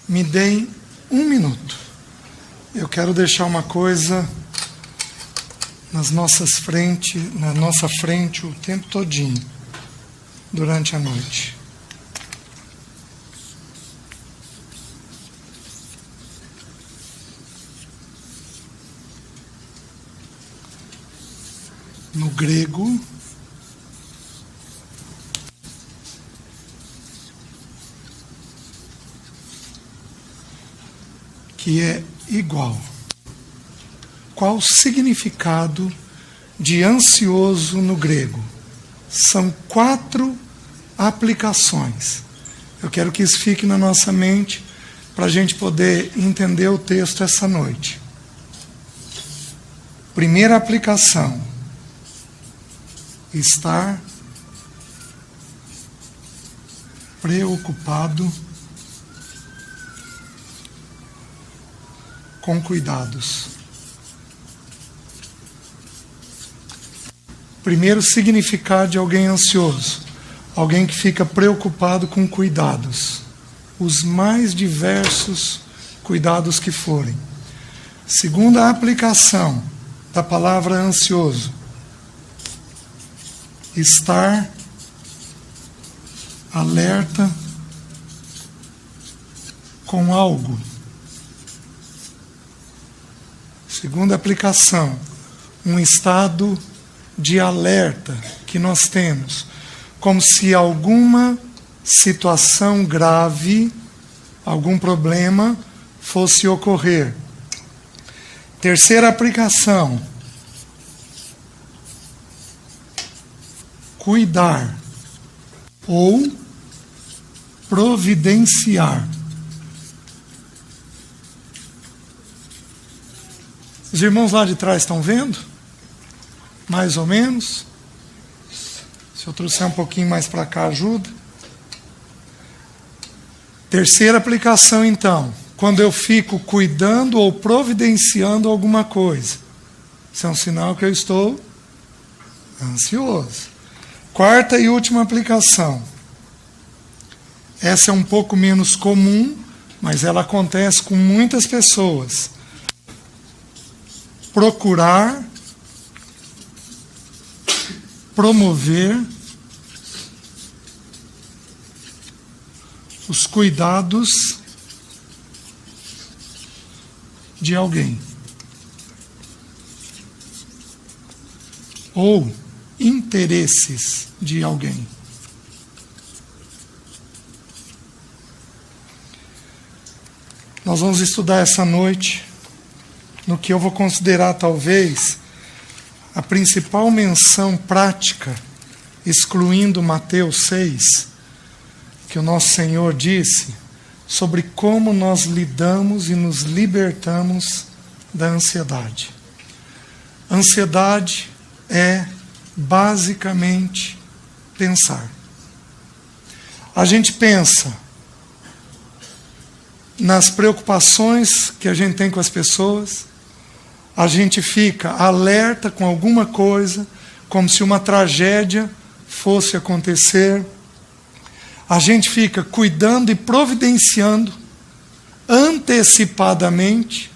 Me deem 1 minuto. Eu quero deixar uma coisa na nossa frente o tempo todinho, durante a noite. No grego, que é igual. Qual o significado de ansioso no grego? São 4 aplicações. Eu quero que isso fique na nossa mente para a gente poder entender o texto essa noite. Primeira aplicação: estar preocupado com cuidados. Primeiro significado de alguém ansioso: alguém que fica preocupado com cuidados, os mais diversos cuidados que forem. Segunda aplicação da palavra ansioso: estar alerta com algo. Segunda aplicação: um estado de alerta que nós temos, como se alguma situação grave, algum problema fosse ocorrer. Terceira aplicação: cuidar ou providenciar. Os irmãos lá de trás estão vendo? Mais ou menos? Se eu trouxer um pouquinho mais para cá, ajuda. Terceira aplicação, então: quando eu fico cuidando ou providenciando alguma coisa, isso é um sinal que eu estou ansioso. Quarta e última aplicação. Essa é um pouco menos comum, mas ela acontece com muitas pessoas. Procurar promover os cuidados de alguém, ou interesses de alguém. Nós vamos estudar essa noite no que eu vou considerar talvez a principal menção prática, excluindo Mateus 6, que o nosso Senhor disse sobre como nós lidamos e nos libertamos da ansiedade. Ansiedade é basicamente pensar. A gente pensa nas preocupações que a gente tem com as pessoas, a gente fica alerta com alguma coisa, como se uma tragédia fosse acontecer. A gente fica cuidando e providenciando antecipadamente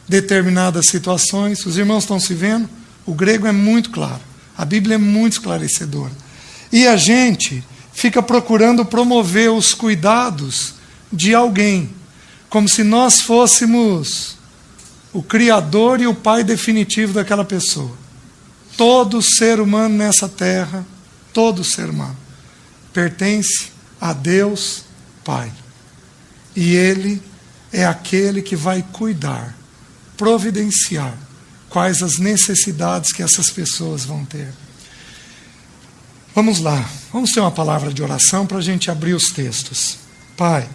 determinadas situações. Os irmãos estão se vendo? O grego é muito claro. A Bíblia é muito esclarecedora. E a gente fica procurando promover os cuidados de alguém, como se nós fôssemos o criador e o pai definitivo daquela pessoa. Todo ser humano nessa terra, todo ser humano, pertence a Deus Pai. E Ele é aquele que vai cuidar, providenciar quais as necessidades que essas pessoas vão ter. Vamos lá, vamos ter uma palavra de oração para a gente abrir os textos. Pai,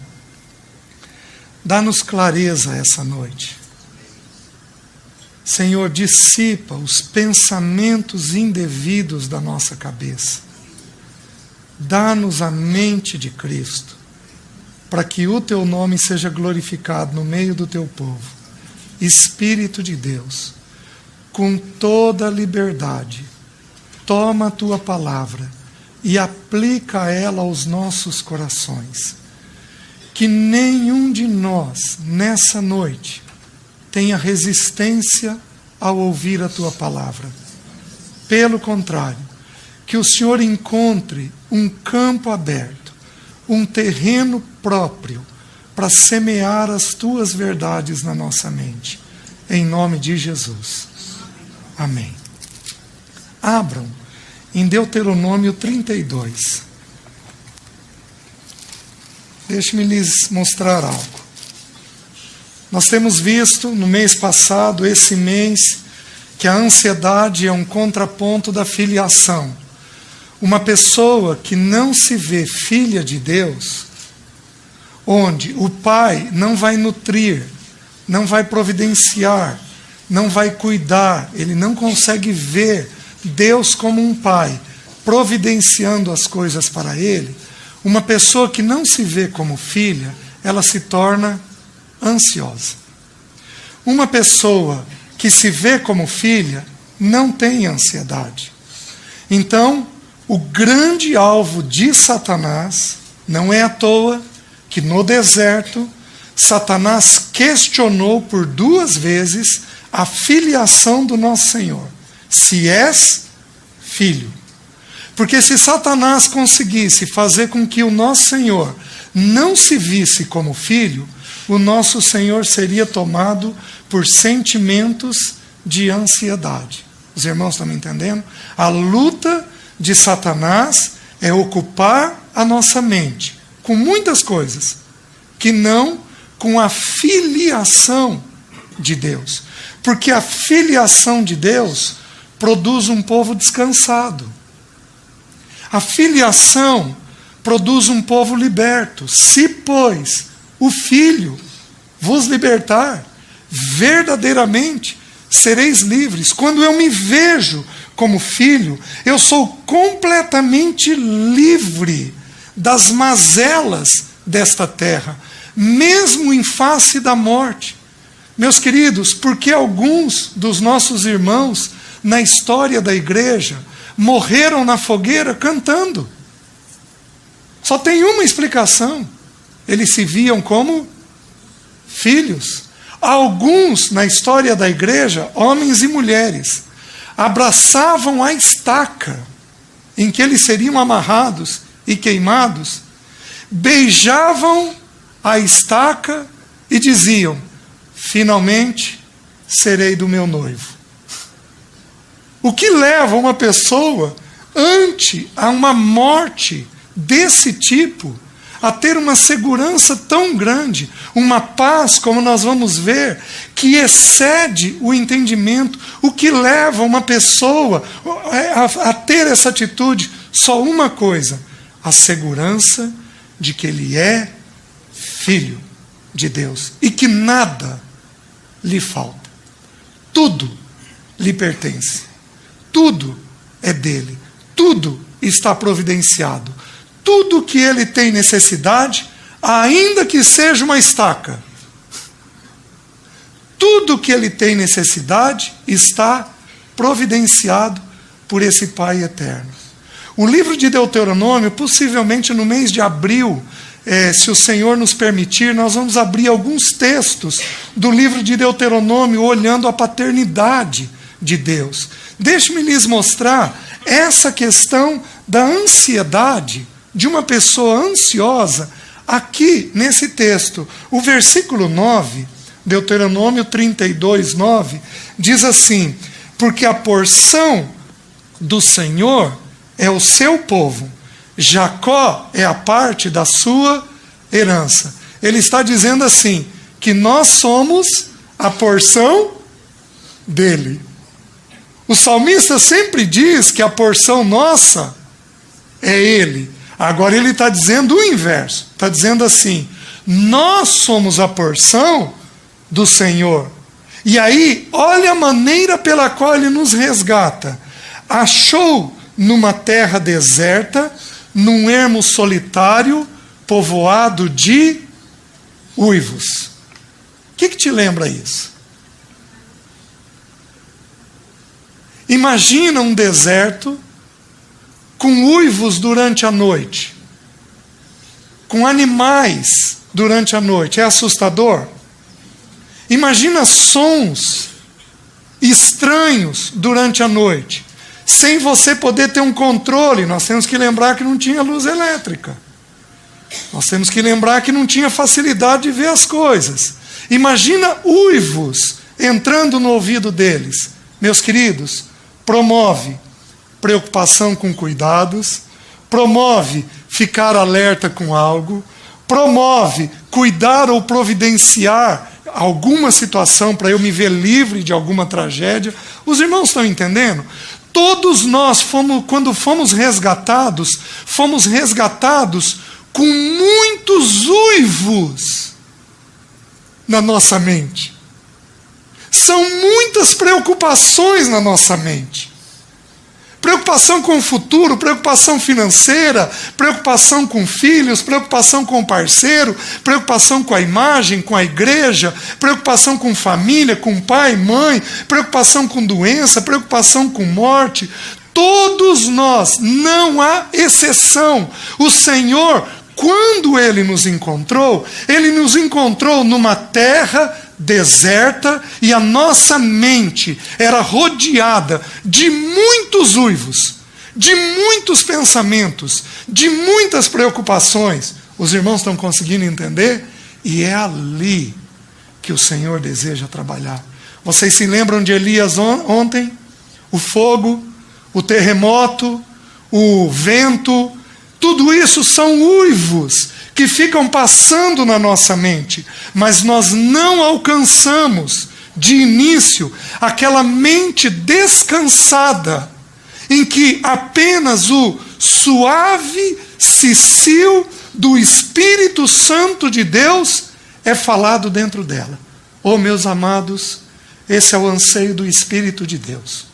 dá-nos clareza essa noite. Senhor, dissipa os pensamentos indevidos da nossa cabeça. Dá-nos a mente de Cristo, para que o Teu nome seja glorificado no meio do Teu povo. Espírito de Deus, com toda a liberdade, toma a Tua palavra e aplica ela aos nossos corações. que nenhum de nós, nessa noite, tenha resistência ao ouvir a Tua palavra. Pelo contrário, que o Senhor encontre um campo aberto, um terreno próprio, para semear as Tuas verdades na nossa mente. Em nome de Jesus. Amém. Abram em Deuteronômio 32. Deixe-me lhes mostrar algo. Nós temos visto no mês passado, esse mês, que a ansiedade é um contraponto da filiação. Uma pessoa que não se vê filha de Deus, onde o pai não vai nutrir, não vai providenciar, não vai cuidar, ele não consegue ver Deus como um pai, providenciando as coisas para ele. Uma pessoa que não se vê como filha, ela se torna ansiosa. Uma pessoa que se vê como filha, não tem ansiedade. Então, o grande alvo de Satanás, não é à toa que no deserto, Satanás questionou por 2 vezes a filiação do nosso Senhor. Se és filho. Porque se Satanás conseguisse fazer com que o nosso Senhor não se visse como filho, o nosso Senhor seria tomado por sentimentos de ansiedade. Os irmãos estão me entendendo? A luta de Satanás é ocupar a nossa mente com muitas coisas, que não com a filiação de Deus. Porque a filiação de Deus produz um povo descansado. A filiação produz um povo liberto. Se, pois, o Filho vos libertar, verdadeiramente sereis livres. Quando eu me vejo como filho, eu sou completamente livre das mazelas desta terra, mesmo em face da morte. Meus queridos, porque alguns dos nossos irmãos na história da igreja morreram na fogueira cantando. Só tem uma explicação. Eles se viam como filhos. Alguns na história da igreja, homens e mulheres, abraçavam a estaca em que eles seriam amarrados e queimados, beijavam a estaca e diziam: finalmente serei do meu noivo. O que leva uma pessoa, ante a uma morte desse tipo, a ter uma segurança tão grande, uma paz, como nós vamos ver, que excede o entendimento? O que leva uma pessoa a ter essa atitude? Só uma coisa: a segurança de que ele é filho de Deus e que nada lhe falta. Tudo lhe pertence. Tudo é dele. Tudo está providenciado. Tudo que ele tem necessidade, ainda que seja uma estaca, tudo que ele tem necessidade está providenciado por esse Pai eterno. O livro de Deuteronômio, possivelmente no mês de abril, se o Senhor nos permitir, nós vamos abrir alguns textos do livro de Deuteronômio, olhando a paternidade de Deus. Deixe-me lhes mostrar essa questão da ansiedade de uma pessoa ansiosa, aqui nesse texto. O versículo 9, Deuteronômio 32, 9, diz assim: porque a porção do Senhor é o seu povo, Jacó é a parte da sua herança. Ele está dizendo assim, que nós somos a porção dele. O salmista sempre diz que a porção nossa é ele. Agora ele está dizendo o inverso. Está dizendo assim: nós somos a porção do Senhor. E aí, olha a maneira pela qual ele nos resgata. Achou numa terra deserta, num ermo solitário, povoado de uivos. O que te lembra isso? Imagina um deserto com uivos durante a noite, com animais durante a noite. É assustador? Imagina sons estranhos durante a noite, sem você poder ter um controle. Nós temos que lembrar que não tinha luz elétrica. Nós temos que lembrar que não tinha facilidade de ver as coisas. Imagina uivos entrando no ouvido deles. Meus queridos, promove preocupação com cuidados, promove ficar alerta com algo, promove cuidar ou providenciar alguma situação para eu me ver livre de alguma tragédia. Os irmãos estão entendendo? Todos nós, quando fomos resgatados com muitos uivos na nossa mente. São muitas preocupações na nossa mente. Preocupação com o futuro, preocupação financeira, preocupação com filhos, preocupação com o parceiro, preocupação com a imagem, com a igreja, preocupação com família, com pai, mãe, preocupação com doença, preocupação com morte. Todos nós, não há exceção. O Senhor, quando Ele nos encontrou numa terra deserta, e a nossa mente era rodeada de muitos uivos, de muitos pensamentos, de muitas preocupações. Os irmãos estão conseguindo entender? E é ali que o Senhor deseja trabalhar. Vocês se lembram de Elias ontem? O fogo, o terremoto, o vento, tudo isso são uivos que ficam passando na nossa mente, mas nós não alcançamos de início aquela mente descansada, em que apenas o suave cisil do Espírito Santo de Deus é falado dentro dela. Oh, meus amados, esse é o anseio do Espírito de Deus.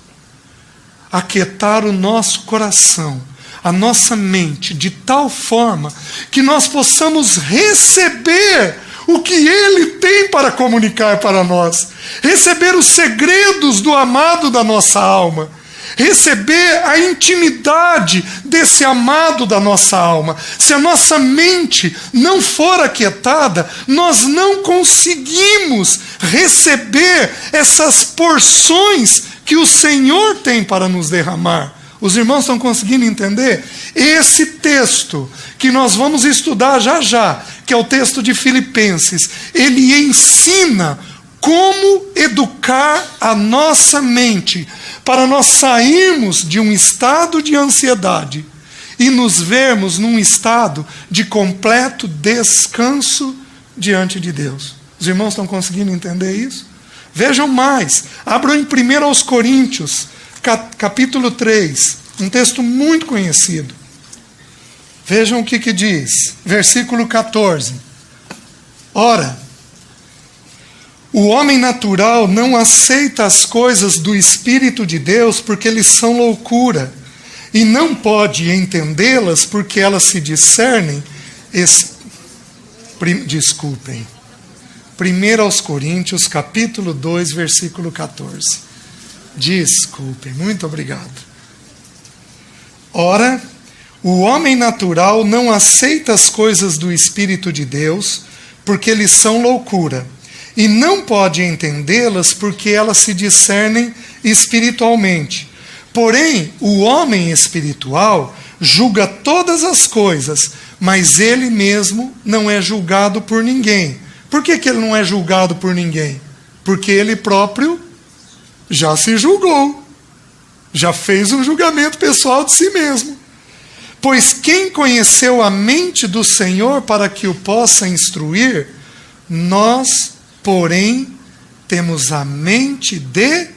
Aquietar o nosso coração, a nossa mente, de tal forma que nós possamos receber o que Ele tem para comunicar para nós, receber os segredos do amado da nossa alma, receber a intimidade desse amado da nossa alma. Se a nossa mente não for aquietada, nós não conseguimos receber essas porções que o Senhor tem para nos derramar. Os irmãos estão conseguindo entender? Esse texto que nós vamos estudar já, que é o texto de Filipenses, ele ensina como educar a nossa mente para nós sairmos de um estado de ansiedade e nos vermos num estado de completo descanso diante de Deus. Os irmãos estão conseguindo entender isso? Vejam mais, abram em 1 Coríntios, capítulo 3, um texto muito conhecido. Vejam o que diz, versículo 14. Ora, o homem natural não aceita as coisas do Espírito de Deus porque eles são loucura, e não pode entendê-las porque elas se discernem. Desculpem. 1 Coríntios, capítulo 2, versículo 14. Desculpem, muito obrigado. Ora, o homem natural não aceita as coisas do Espírito de Deus, porque eles são loucura, e não pode entendê-las porque elas se discernem espiritualmente. Porém, o homem espiritual julga todas as coisas, mas ele mesmo não é julgado por ninguém. Por que ele não é julgado por ninguém? Porque ele próprio já se julgou, já fez um julgamento pessoal de si mesmo. Pois quem conheceu a mente do Senhor para que o possa instruir? Nós, porém, temos a mente de...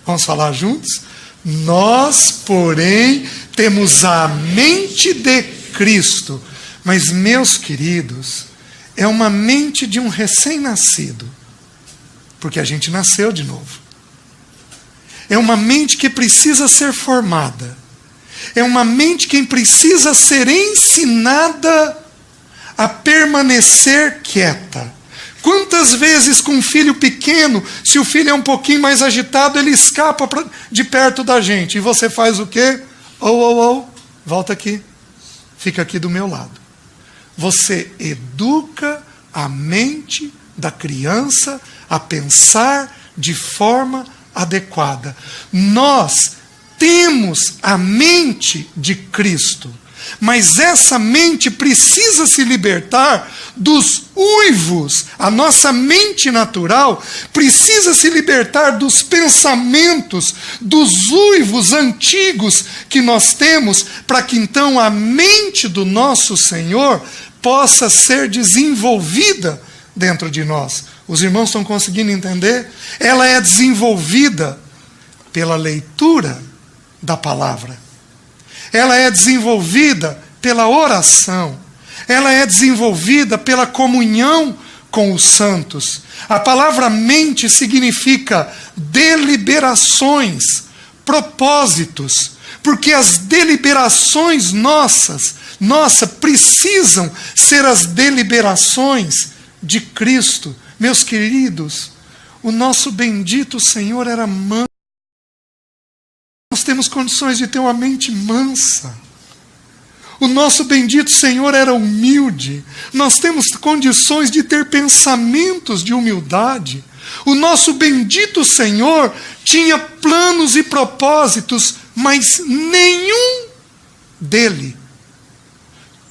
Vamos falar juntos? Nós, porém, temos a mente de Cristo. Mas, meus queridos, é uma mente de um recém-nascido. Porque a gente nasceu de novo. É uma mente que precisa ser formada. É uma mente que precisa ser ensinada a permanecer quieta. Quantas vezes com um filho pequeno, se o filho é um pouquinho mais agitado, ele escapa de perto da gente. E você faz o quê? Volta aqui. Fica aqui do meu lado. você educa a mente da criança a pensar de forma adequada. Nós temos a mente de Cristo, mas essa mente precisa se libertar dos uivos. A nossa mente natural precisa se libertar dos pensamentos, dos uivos antigos que nós temos, para que então a mente do nosso Senhor possa ser desenvolvida dentro de nós. Os irmãos estão conseguindo entender? Ela é desenvolvida pela leitura da palavra. Ela é desenvolvida pela oração. Ela é desenvolvida pela comunhão com os santos. A palavra mente significa deliberações, propósitos, porque as deliberações nossas precisam ser as deliberações de Cristo. Meus queridos, o nosso bendito Senhor era manso. Nós temos condições de ter uma mente mansa. O nosso bendito Senhor era humilde. Nós temos condições de ter pensamentos de humildade. O nosso bendito Senhor tinha planos e propósitos, mas nenhum dele.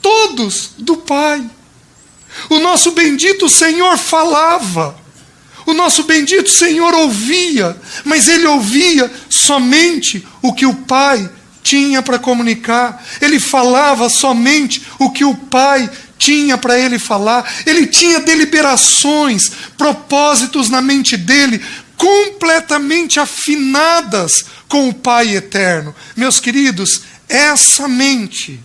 Todos do Pai. O nosso bendito Senhor falava. O nosso bendito Senhor ouvia, mas Ele ouvia somente o que o Pai tinha para comunicar. Ele falava somente o que o Pai tinha para Ele falar. Ele tinha deliberações, propósitos na mente dele, completamente afinadas com o Pai eterno. Meus queridos, essa mente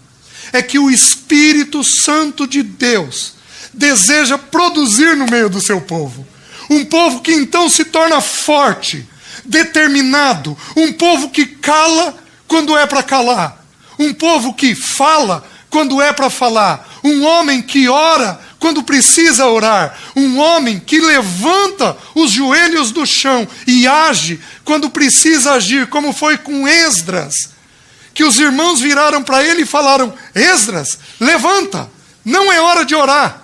é que o Espírito Santo de Deus deseja produzir no meio do seu povo. Um povo que então se torna forte, determinado. Um povo que cala quando é para calar. Um povo que fala quando é para falar. Um homem que ora quando precisa orar. Um homem que levanta os joelhos do chão e age quando precisa agir, como foi com Esdras. Que os irmãos viraram para ele e falaram: Esdras, levanta, não é hora de orar.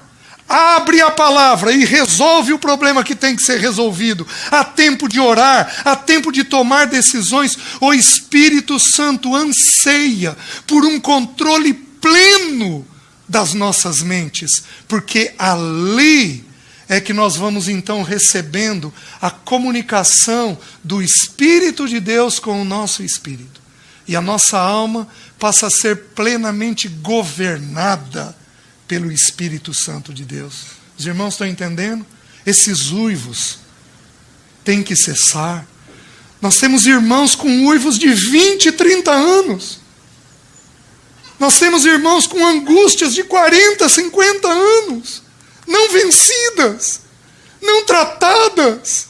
Abre a palavra e resolve o problema que tem que ser resolvido. Há tempo de orar, há tempo de tomar decisões. O Espírito Santo anseia por um controle pleno das nossas mentes, porque ali é que nós vamos então recebendo a comunicação do Espírito de Deus com o nosso espírito. E a nossa alma passa a ser plenamente governada pelo Espírito Santo de Deus. Os irmãos estão entendendo? Esses uivos têm que cessar. Nós temos irmãos com uivos de 20, 30 anos. Nós temos irmãos com angústias de 40, 50 anos. Não vencidas, não tratadas,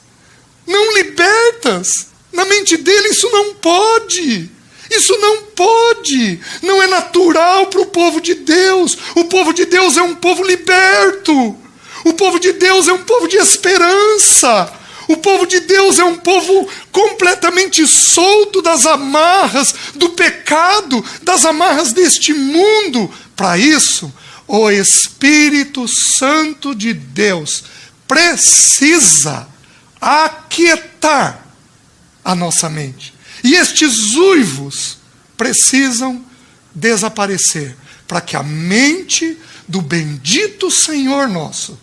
não libertas. Na mente dele isso não pode. Isso não pode, não é natural para o povo de Deus. O povo de Deus é um povo liberto. O povo de Deus é um povo de esperança. O povo de Deus é um povo completamente solto das amarras do pecado, das amarras deste mundo. Para isso, o Espírito Santo de Deus precisa aquietar a nossa mente. E estes uivos precisam desaparecer, para que a mente do bendito Senhor nosso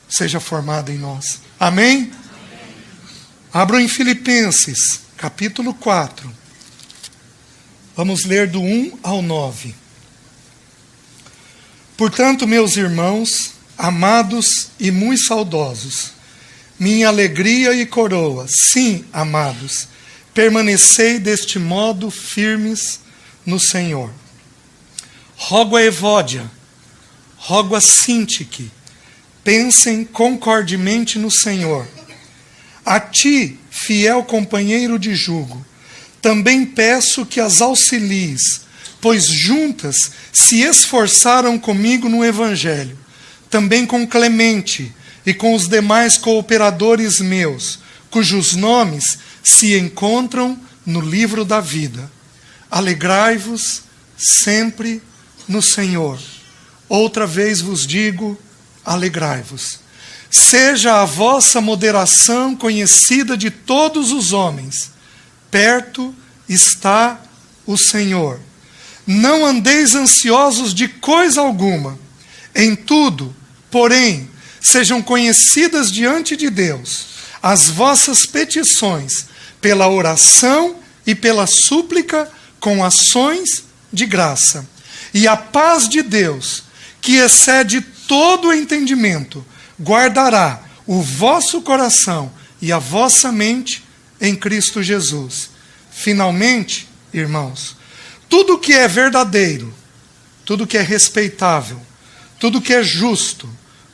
seja formada em nós. Amém? Abram em Filipenses, capítulo 4. Vamos ler do 1 ao 9. Portanto, meus irmãos, amados e muito saudosos, minha alegria e coroa, sim, amados, permanecei deste modo firmes no Senhor. Rogo a Evódia, rogo a Sintique, pensem concordemente no Senhor. A ti, fiel companheiro de jugo, também peço que as auxilies, pois juntas se esforçaram comigo no Evangelho, também com Clemente e com os demais cooperadores meus, cujos nomes se encontram no livro da vida. Alegrai-vos sempre no Senhor. outra vez vos digo, alegrai-vos. Seja a vossa moderação conhecida de todos os homens. Perto está o Senhor. Não andeis ansiosos de coisa alguma. Em tudo, porém, sejam conhecidas diante de Deus as vossas petições, pela oração e pela súplica, com ações de graça. E a paz de Deus, que excede todo o entendimento, guardará o vosso coração e a vossa mente em Cristo Jesus. Finalmente, irmãos, tudo que é verdadeiro, tudo que é respeitável, tudo que é justo,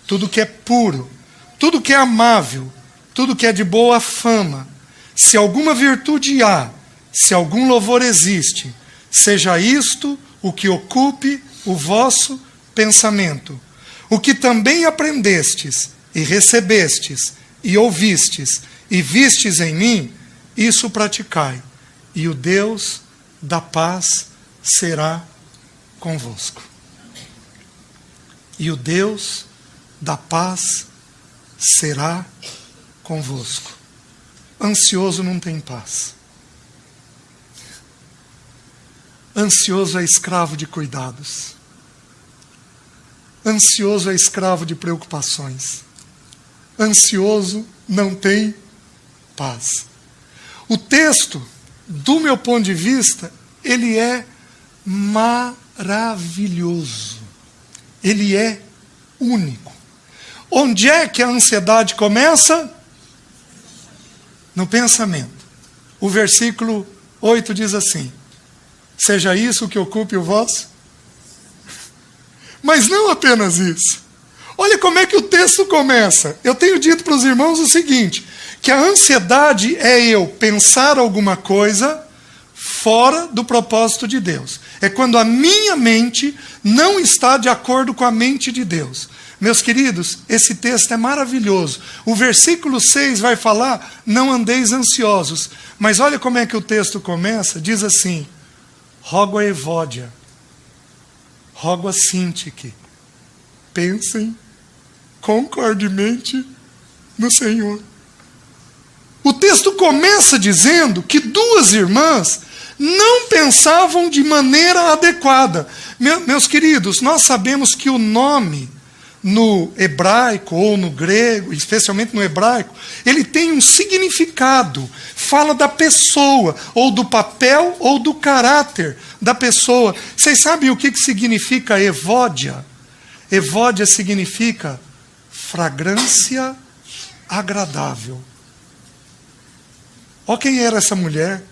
tudo que é puro, tudo que é amável, tudo que é de boa fama, se alguma virtude há, se algum louvor existe, seja isto o que ocupe o vosso pensamento. O que também aprendestes, e recebestes, e ouvistes, e vistes em mim, isso praticai, e o Deus da paz será convosco. E o Deus da paz será convosco. Ansioso não tem paz. Ansioso é escravo de cuidados. Ansioso é escravo de preocupações. Ansioso não tem paz. O texto, do meu ponto de vista, ele é maravilhoso. Ele é único. Onde é que a ansiedade começa? No pensamento. O versículo 8 diz assim: seja isso o que ocupe o vosso. Mas não apenas isso. Olha como é que o texto começa. Eu tenho dito para os irmãos o seguinte, que a ansiedade é eu pensar alguma coisa fora do propósito de Deus. É quando a minha mente não está de acordo com a mente de Deus. Meus queridos, esse texto é maravilhoso. O versículo 6 vai falar, não andeis ansiosos. Mas olha como é que o texto começa, diz assim: rogo a Evódia, rogo a Sintique, pensem concordemente no Senhor. O texto começa dizendo que duas irmãs não pensavam de maneira adequada. Meus queridos, nós sabemos que o nome no hebraico ou no grego, especialmente no hebraico, ele tem um significado. Fala da pessoa, ou do papel, ou do caráter da pessoa. Vocês sabem o que significa Evódia? Evódia significa fragrância agradável. Olha quem era essa mulher.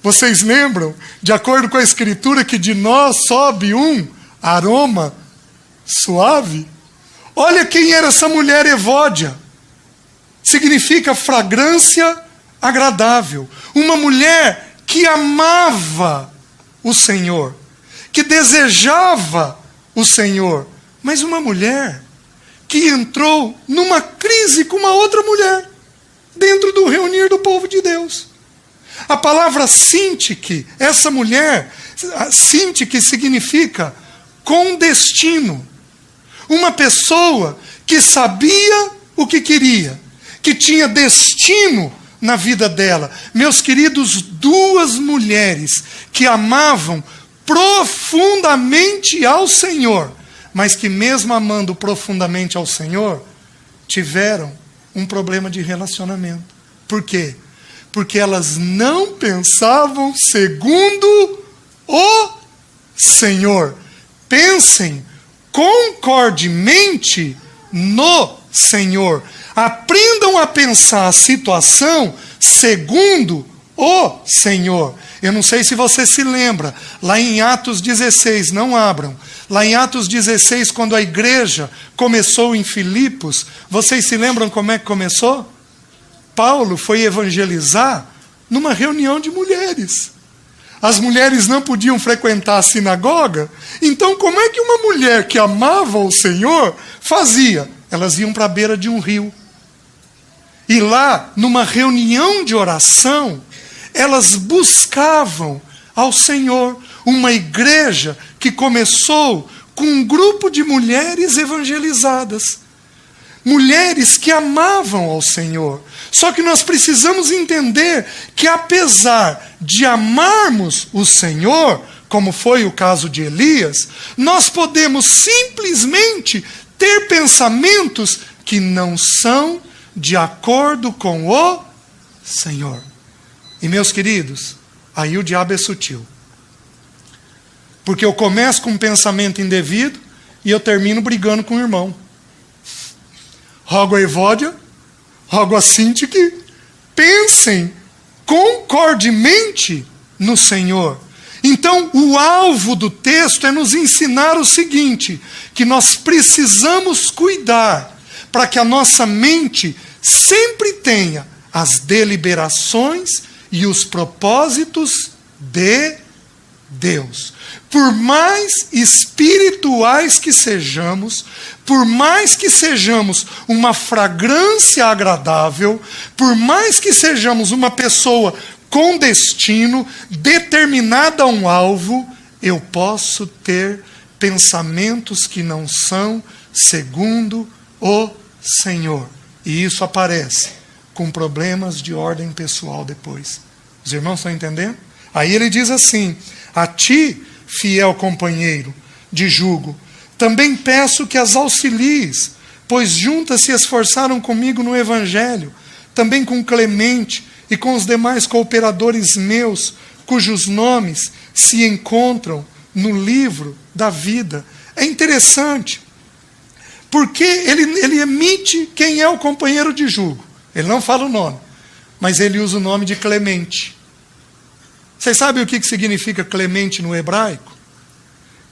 Vocês lembram, de acordo com a Escritura, que de nós sobe um aroma suave? Olha quem era essa mulher Evódia. Significa fragrância agradável. Uma mulher que amava o Senhor, que desejava o Senhor, mas uma mulher que entrou numa crise com uma outra mulher, dentro do reunir do povo de Deus. A palavra Sintique, essa mulher, Sintique significa com destino. Uma pessoa que sabia o que queria, que tinha destino na vida dela. Meus queridos, duas mulheres que amavam profundamente ao Senhor, mas que mesmo amando profundamente ao Senhor, tiveram um problema de relacionamento. Por quê? Porque elas não pensavam segundo o Senhor. Pensem concordemente no Senhor. Aprendam a pensar a situação segundo o Senhor. Eu não sei se você se lembra, lá em Atos 16, não abram. Lá em Atos 16, quando a igreja começou em Filipos, vocês se lembram como é que começou? Paulo foi evangelizar numa reunião de mulheres. As mulheres não podiam frequentar a sinagoga, então como é que uma mulher que amava o Senhor fazia? Elas iam para a beira de um rio. E lá, numa reunião de oração, elas buscavam ao Senhor. Uma igreja que começou com um grupo de mulheres evangelizadas. Mulheres que amavam ao Senhor. Só que nós precisamos entender que, apesar de amarmos o Senhor, como foi o caso de Elias, nós podemos simplesmente ter pensamentos que não são de acordo com o Senhor. E, meus queridos, aí o diabo é sutil. Porque eu começo com um pensamento indevido e eu termino brigando com o irmão. Rogo a Evódia, rogo a Cíntia que pensem concordemente no Senhor. Então, o alvo do texto é nos ensinar o seguinte, que nós precisamos cuidar para que a nossa mente sempre tenha as deliberações e os propósitos de Deus. Por mais espirituais que sejamos, por mais que sejamos uma fragrância agradável, por mais que sejamos uma pessoa com destino, determinada a um alvo, eu posso ter pensamentos que não são segundo o Senhor. E isso aparece com problemas de ordem pessoal depois. Os irmãos estão entendendo? Aí ele diz assim: a ti, fiel companheiro de jugo, também peço que as auxilies, pois juntas se esforçaram comigo no Evangelho, também com Clemente e com os demais cooperadores meus, cujos nomes se encontram no livro da vida. É interessante, porque ele emite quem é o companheiro de jugo. Ele não fala o nome, mas ele usa o nome de Clemente. Vocês sabem o que significa Clemente no hebraico?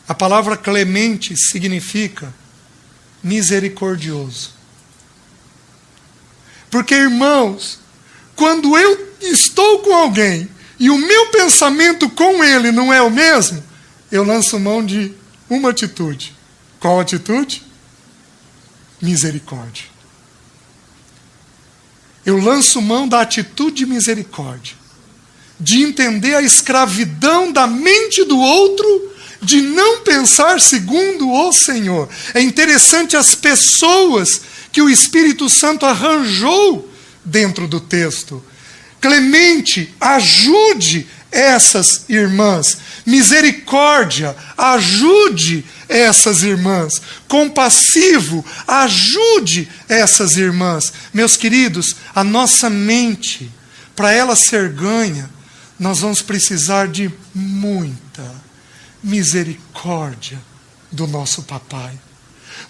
A palavra Clemente significa misericordioso. Porque, irmãos, quando eu estou com alguém e o meu pensamento com ele não é o mesmo, eu lanço mão de uma atitude. Qual atitude? Misericórdia. Eu lanço mão da atitude de misericórdia, de entender a escravidão da mente do outro, de não pensar segundo o Senhor. É interessante as pessoas que o Espírito Santo arranjou dentro do texto. Clemente, ajude essas irmãs. Misericórdia, ajude essas irmãs. Compassivo, ajude essas irmãs. Meus queridos, a nossa mente, para ela ser ganha, nós vamos precisar de muita misericórdia do nosso papai.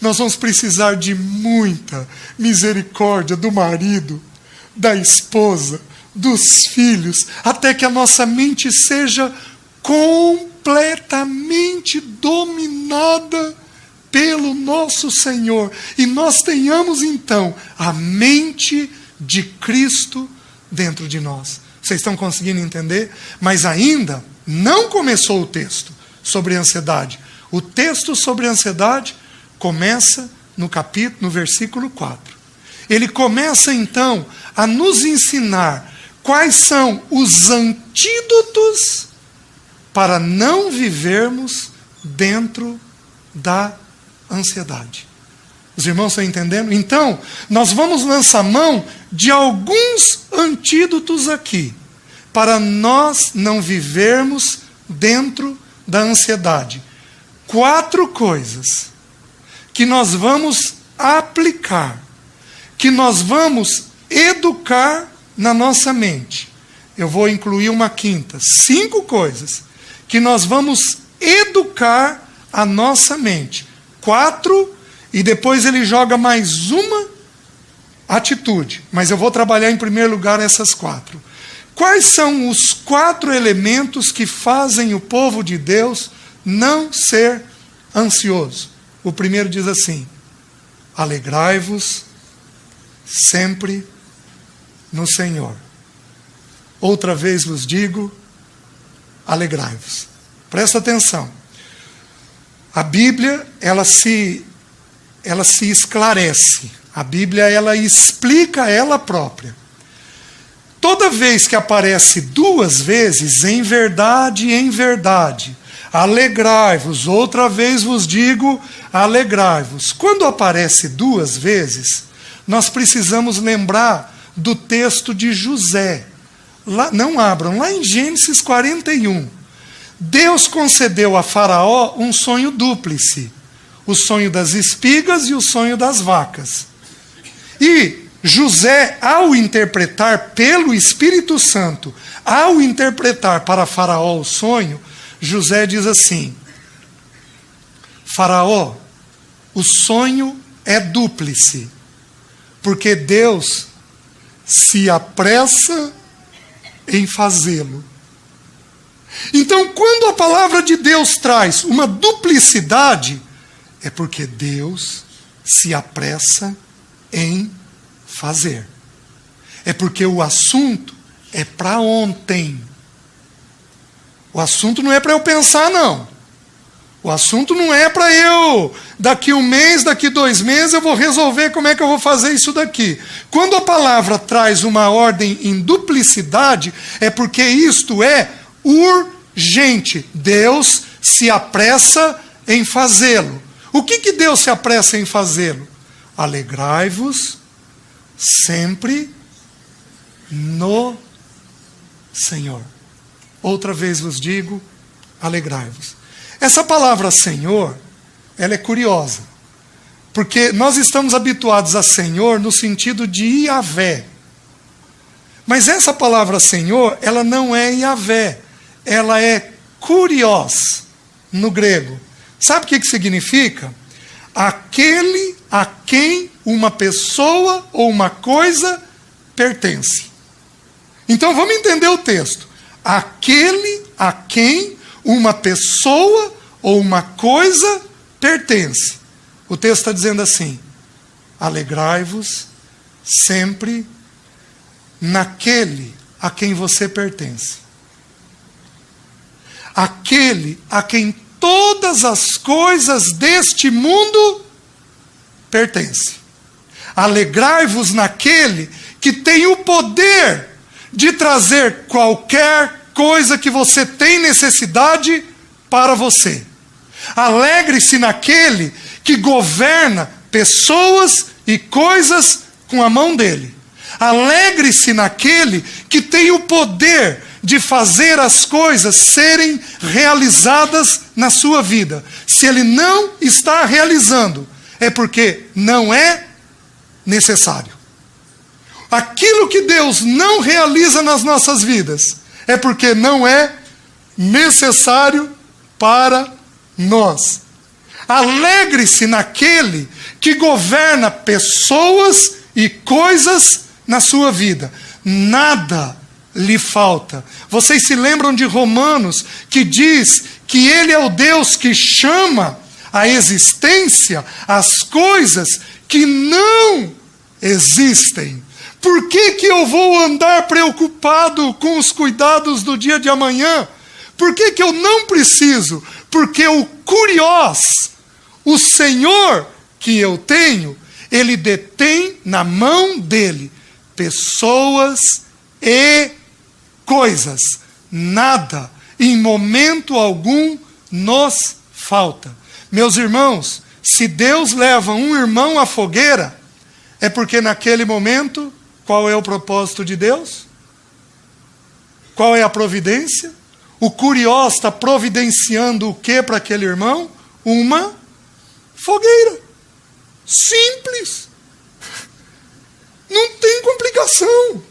Nós vamos precisar de muita misericórdia do marido, da esposa, dos filhos, até que a nossa mente seja completamente dominada pelo nosso Senhor. E nós tenhamos então a mente de Cristo dentro de nós. Vocês estão conseguindo entender? Mas ainda não começou o texto sobre ansiedade. O texto sobre ansiedade começa no versículo 4. Ele começa então a nos ensinar quais são os antídotos para não vivermos dentro da ansiedade. Os irmãos estão entendendo? Então, nós vamos lançar mão de alguns antídotos aqui, para nós não vivermos dentro da ansiedade. 4 coisas que nós vamos aplicar, que nós vamos educar na nossa mente. Eu vou incluir uma quinta. 5 coisas que nós vamos educar a nossa mente. 4, e depois ele joga mais uma atitude. Mas eu vou trabalhar em primeiro lugar essas 4. Quais são os 4 elementos que fazem o povo de Deus não ser ansioso? O primeiro diz assim: alegrai-vos sempre no Senhor. Outra vez vos digo, alegrai-vos. Presta atenção. A Bíblia, ela se esclarece. A Bíblia, ela explica ela própria. Toda vez que aparece 2 vezes, em verdade, Alegrai-vos, outra vez vos digo, alegrai-vos. Quando aparece duas vezes, nós precisamos lembrar do texto de José. Lá, não abram, lá em Gênesis 41. Deus concedeu a Faraó um sonho dúplice. O sonho das espigas e o sonho das vacas. E José, ao interpretar pelo Espírito Santo, ao interpretar para Faraó o sonho, José diz assim: Faraó, o sonho é dúplice, porque Deus se apressa em fazê-lo. Então, quando a palavra de Deus traz uma duplicidade, é porque Deus se apressa em fazer. É porque o assunto é para ontem. O assunto não é para eu pensar, não. O assunto não é para eu, daqui um mês, daqui 2 meses, eu vou resolver como é que eu vou fazer isso daqui. Quando a palavra traz uma ordem em duplicidade, é porque isto é urgente. Deus se apressa em fazê-lo. O que Deus se apressa em fazê-lo? Alegrai-vos sempre no Senhor. Outra vez vos digo, alegrai-vos. Essa palavra Senhor, ela é curiosa. Porque nós estamos habituados a Senhor no sentido de Yahvé. Mas essa palavra Senhor, ela não é Yahvé. Ela é kurios no grego. Sabe o que significa? Aquele a quem uma pessoa ou uma coisa pertence. Então vamos entender o texto. Aquele a quem uma pessoa ou uma coisa pertence. O texto está dizendo assim: alegrai-vos sempre naquele a quem você pertence. Aquele a quem todas as coisas deste mundo pertencem. Alegrai-vos naquele que tem o poder de trazer qualquer coisa que você tem necessidade para você. Alegre-se naquele que governa pessoas e coisas com a mão dele. Alegre-se naquele que tem o poder de fazer as coisas serem realizadas na sua vida. Se ele não está realizando, é porque não é necessário. Aquilo que Deus não realiza nas nossas vidas, é porque não é necessário para nós. Alegre-se naquele que governa pessoas e coisas na sua vida. Nada lhe falta. Vocês se lembram de Romanos, que diz que ele é o Deus que chama à existência as coisas que não existem. Por que eu vou andar preocupado com os cuidados do dia de amanhã? Por que eu não preciso? Porque o kurios, o Senhor que eu tenho, ele detém na mão dele pessoas e coisas. Nada, em momento algum, nos falta. Meus irmãos, se Deus leva um irmão à fogueira, é porque naquele momento, qual é o propósito de Deus? Qual é a providência? O kurios está providenciando o que para aquele irmão? Uma fogueira. Simples. Não tem complicação.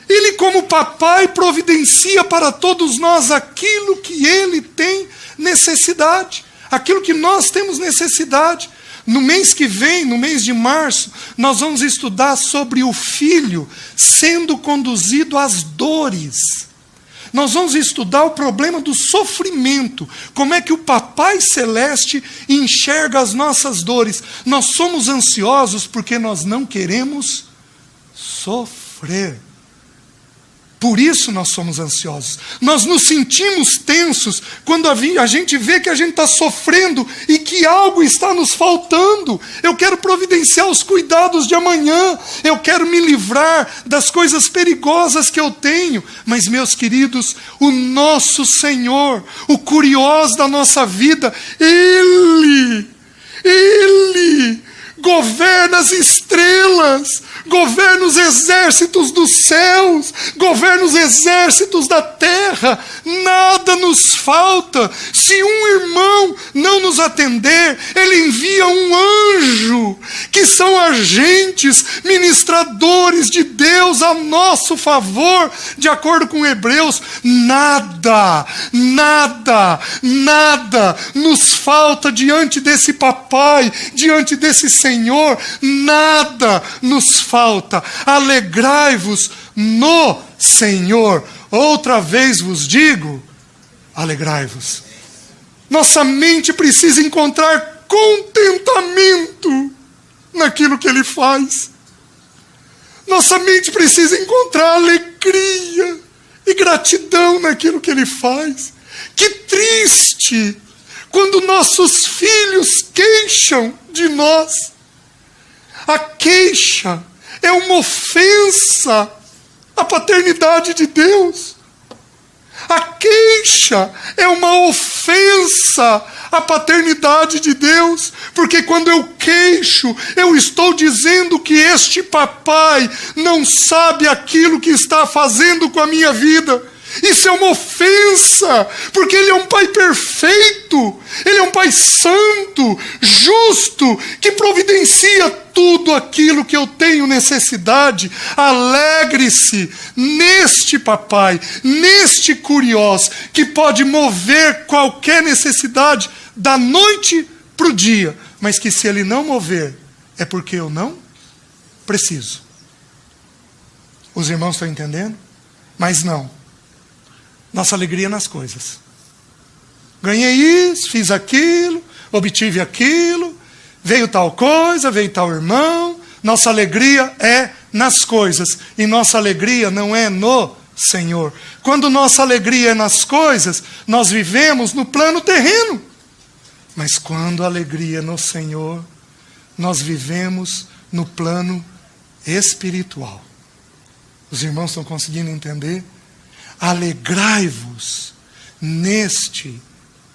Ele, como papai, providencia para todos nós aquilo que ele tem necessidade. Aquilo que nós temos necessidade. No mês que vem, no mês de março, nós vamos estudar sobre o filho sendo conduzido às dores. Nós vamos estudar o problema do sofrimento. Como é que o Papai Celeste enxerga as nossas dores. Nós somos ansiosos porque nós não queremos sofrer. Por isso nós somos ansiosos. Nós nos sentimos tensos quando a gente vê que a gente está sofrendo e que algo está nos faltando. Eu quero providenciar os cuidados de amanhã. Eu quero me livrar das coisas perigosas que eu tenho. Mas, meus queridos, o nosso Senhor, o curioso da nossa vida, Ele governa as estrelas, governa os exércitos dos céus, governa os exércitos da terra. Nada nos falta. Se um irmão não nos atender, ele envia um anjo, que são agentes, ministradores de Deus a nosso favor, de acordo com Hebreus. Nada nos falta diante desse papai, diante desse Senhor. Nada nos falta. Alegrai-vos no Senhor. Outra vez vos digo, alegrai-vos. Nossa mente precisa encontrar contentamento naquilo que Ele faz. Nossa mente precisa encontrar alegria e gratidão naquilo que Ele faz. Que triste quando nossos filhos queixam de nós. A queixa é uma ofensa à paternidade de Deus. A queixa é uma ofensa à paternidade de Deus, porque quando eu queixo, eu estou dizendo que este papai não sabe aquilo que está fazendo com a minha vida. Isso é uma ofensa, porque Ele é um Pai perfeito, Ele é um Pai santo, justo, que providencia tudo aquilo que eu tenho necessidade. Alegre-se neste papai, neste curioso, que pode mover qualquer necessidade da noite para o dia, mas que se Ele não mover, é porque eu não preciso. Os irmãos estão entendendo? Mas não. Nossa alegria nas coisas. Ganhei isso, fiz aquilo, obtive aquilo, veio tal coisa, veio tal irmão. Nossa alegria é nas coisas. E nossa alegria não é no Senhor. Quando nossa alegria é nas coisas, nós vivemos no plano terreno. Mas quando a alegria é no Senhor, nós vivemos no plano espiritual. Os irmãos estão conseguindo entender? Alegrai-vos neste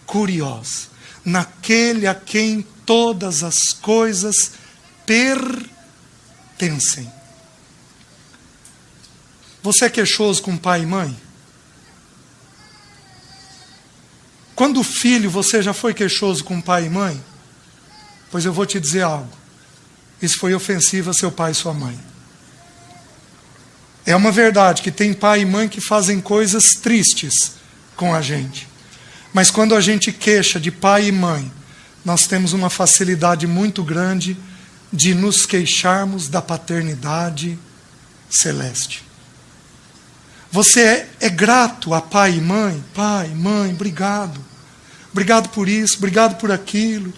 curioso, naquele a quem todas as coisas pertencem. Você é queixoso com pai e mãe? Quando filho, você já foi queixoso com pai e mãe? Pois eu vou te dizer algo. Isso foi ofensivo a seu pai e sua mãe. É uma verdade que tem pai e mãe que fazem coisas tristes com a gente. Mas quando a gente queixa de pai e mãe, nós temos uma facilidade muito grande de nos queixarmos da paternidade celeste. Você é grato a pai e mãe? Pai, mãe, obrigado. Obrigado por isso, obrigado por aquilo.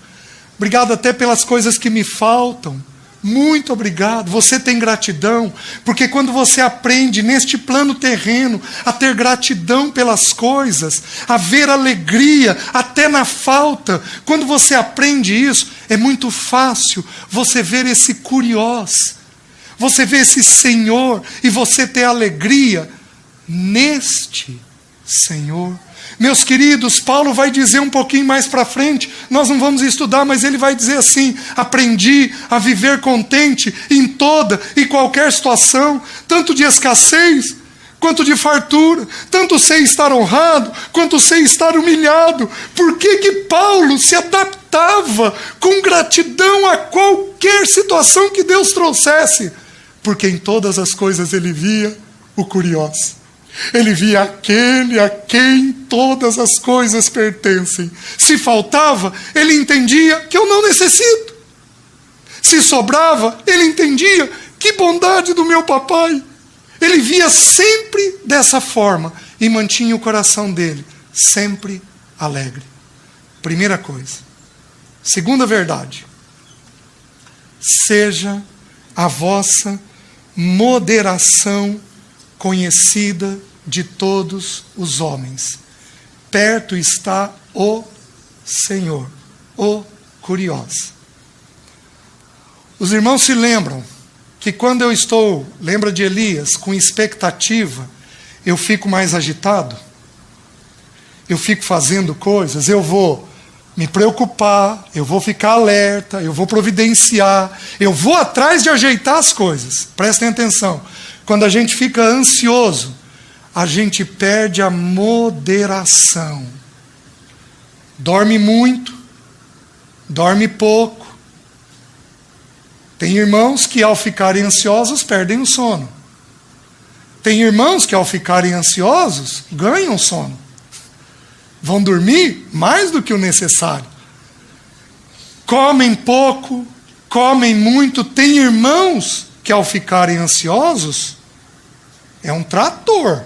Obrigado até pelas coisas que me faltam. Muito obrigado. Você tem gratidão, porque quando você aprende neste plano terreno a ter gratidão pelas coisas, a ver alegria até na falta, quando você aprende isso, é muito fácil você ver esse curioso, você ver esse Senhor e você ter alegria neste Senhor. Meus queridos, Paulo vai dizer um pouquinho mais para frente, nós não vamos estudar, mas ele vai dizer assim: aprendi a viver contente em toda e qualquer situação, tanto de escassez quanto de fartura, tanto sei estar honrado quanto sei estar humilhado. Por que Paulo se adaptava com gratidão a qualquer situação que Deus trouxesse? Porque em todas as coisas ele via o curioso. Ele via aquele a quem todas as coisas pertencem. Se faltava, ele entendia que eu não necessito. Se sobrava, ele entendia que bondade do meu papai. Ele via sempre dessa forma e mantinha o coração dele sempre alegre. Primeira coisa. Segunda verdade. Seja a vossa moderação conhecida de todos os homens. Perto está o Senhor, o curioso. Os irmãos se lembram que quando eu estou, lembra de Elias, com expectativa, eu fico mais agitado? Eu fico fazendo coisas, eu vou me preocupar, eu vou ficar alerta, eu vou providenciar, eu vou atrás de ajeitar as coisas. Prestem atenção. Quando a gente fica ansioso, a gente perde a moderação. Dorme muito, dorme pouco. Tem irmãos que ao ficarem ansiosos perdem o sono. Tem irmãos que ao ficarem ansiosos ganham sono. Vão dormir mais do que o necessário. Comem pouco, comem muito. Tem irmãos que ao ficarem ansiosos é um trator.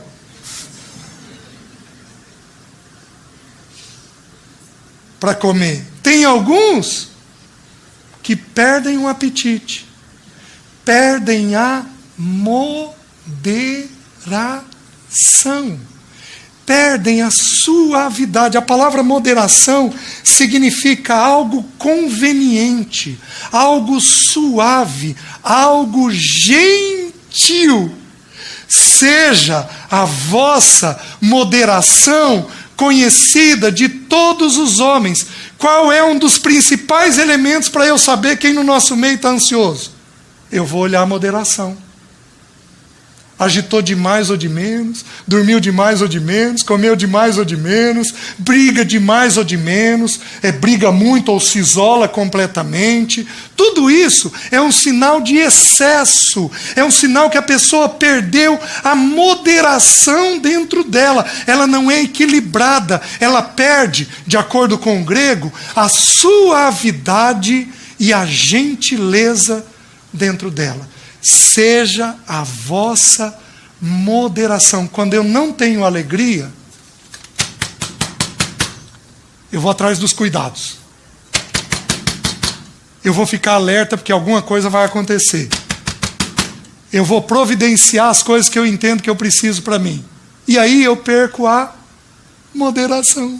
Para comer. Tem alguns que perdem o apetite, perdem a moderação, perdem a suavidade. A palavra moderação significa algo conveniente, algo suave, algo gentil. Seja a vossa moderação conhecida de todos os homens. Qual é um dos principais elementos para eu saber quem no nosso meio está ansioso? Eu vou olhar a moderação. Agitou demais ou de menos, dormiu demais ou de menos, comeu demais ou de menos, briga demais ou de menos, briga muito ou se isola completamente. Tudo isso é um sinal de excesso, é um sinal que a pessoa perdeu a moderação dentro dela. Ela não é equilibrada, ela perde, de acordo com o grego, a suavidade e a gentileza dentro dela. Seja a vossa moderação. Quando eu não tenho alegria, eu vou atrás dos cuidados. Eu vou ficar alerta porque alguma coisa vai acontecer. Eu vou providenciar as coisas que eu entendo que eu preciso para mim. E aí eu perco a moderação.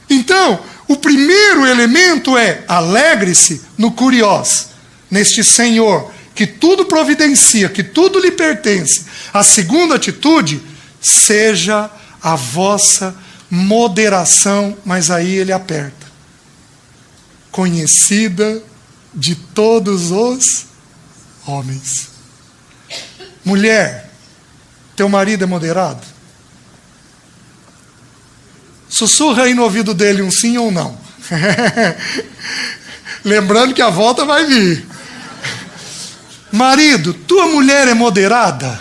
Então, o primeiro elemento é: alegre-se no Kurios, neste Senhor, que tudo providencia, que tudo lhe pertence. A segunda atitude: seja a vossa moderação, mas aí ele aperta. Conhecida de todos os homens. Mulher, teu marido é moderado? Sussurra aí no ouvido dele um sim ou não. Lembrando que a volta vai vir. Marido, tua mulher é moderada?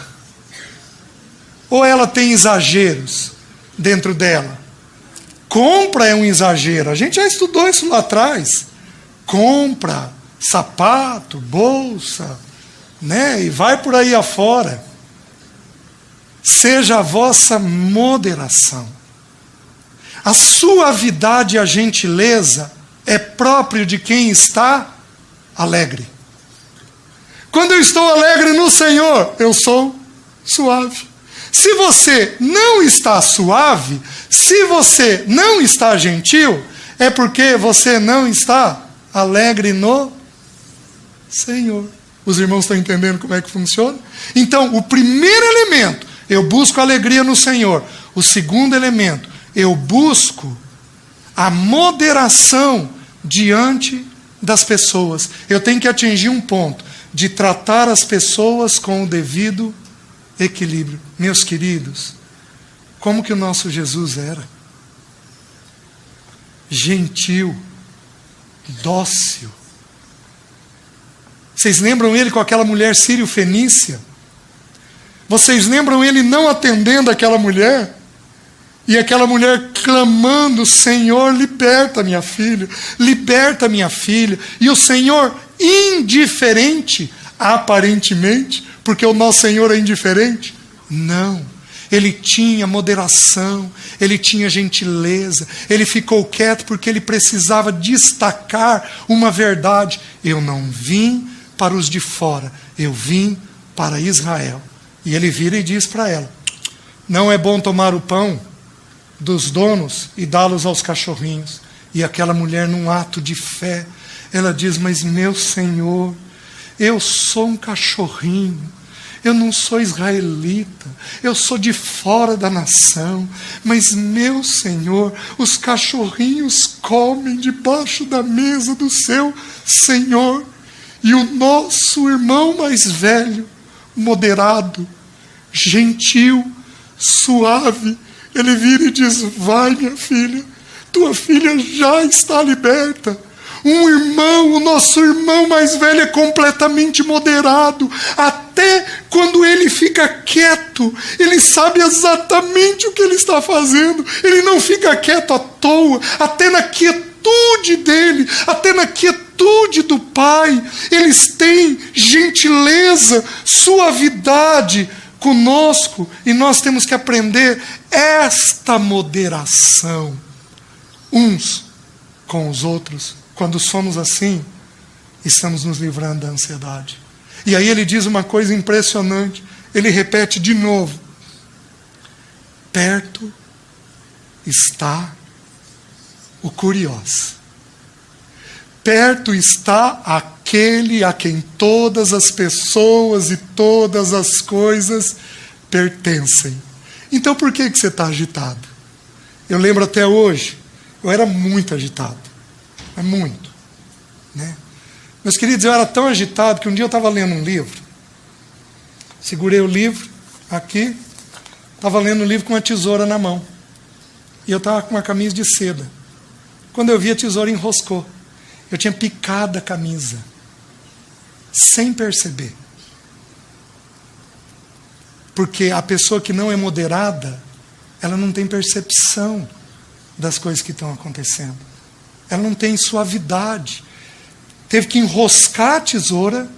Ou ela tem exageros dentro dela? Compra é um exagero. A gente já estudou isso lá atrás. Compra, sapato, bolsa, né? E vai por aí afora. Seja a vossa moderação. A suavidade e a gentileza é próprio de quem está alegre. Quando eu estou alegre no Senhor, eu sou suave. Se você não está suave, se você não está gentil, é porque você não está alegre no Senhor. Os irmãos estão entendendo como é que funciona? Então, o primeiro elemento, eu busco alegria no Senhor. O segundo elemento, eu busco a moderação diante das pessoas. Eu tenho que atingir um ponto de tratar as pessoas com o devido equilíbrio. Meus queridos, como que o nosso Jesus era? Gentil, dócil. Vocês lembram ele com aquela mulher sírio-fenícia? Vocês lembram ele não atendendo aquela mulher? E aquela mulher clamando: Senhor, liberta minha filha, liberta minha filha. E o Senhor indiferente, aparentemente, porque o nosso Senhor é indiferente? Não. Ele tinha moderação, ele tinha gentileza, ele ficou quieto porque ele precisava destacar uma verdade. Eu não vim para os de fora, eu vim para Israel. E ele vira e diz para ela: não é bom tomar o pão dos donos e dá-los aos cachorrinhos. E aquela mulher, num ato de fé, ela diz: mas meu Senhor, eu sou um cachorrinho, eu não sou israelita, eu sou de fora da nação, mas meu Senhor, os cachorrinhos comem debaixo da mesa do seu Senhor. E o nosso irmão mais velho, moderado, gentil, suave, ele vira e diz: vai, minha filha, tua filha já está liberta. Um irmão, o nosso irmão mais velho, é completamente moderado. Até quando ele fica quieto, ele sabe exatamente o que ele está fazendo. Ele não fica quieto à toa. Até na quietude dele, até na quietude do Pai, eles têm gentileza, suavidade conosco. E nós temos que aprender esta moderação uns com os outros. Quando somos assim, estamos nos livrando da ansiedade. E aí ele diz uma coisa impressionante. Ele repete de novo: perto está o curioso. Perto está aquele a quem todas as pessoas e todas as coisas pertencem. Então por que você está agitado? Eu lembro até hoje, eu era muito agitado. É muito, né? Meus queridos, eu era tão agitado que um dia eu estava lendo um livro. Segurei o livro aqui, estava lendo o livro com uma tesoura na mão. E eu estava com uma camisa de seda. Quando eu vi, a tesoura enroscou. Eu tinha picado a camisa, sem perceber. Porque a pessoa que não é moderada, ela não tem percepção das coisas que estão acontecendo. Ela não tem suavidade. Teve que enroscar a tesoura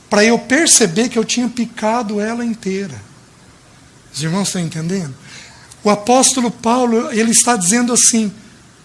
para eu perceber que eu tinha picado ela inteira. Os irmãos estão entendendo? O apóstolo Paulo, ele está dizendo assim: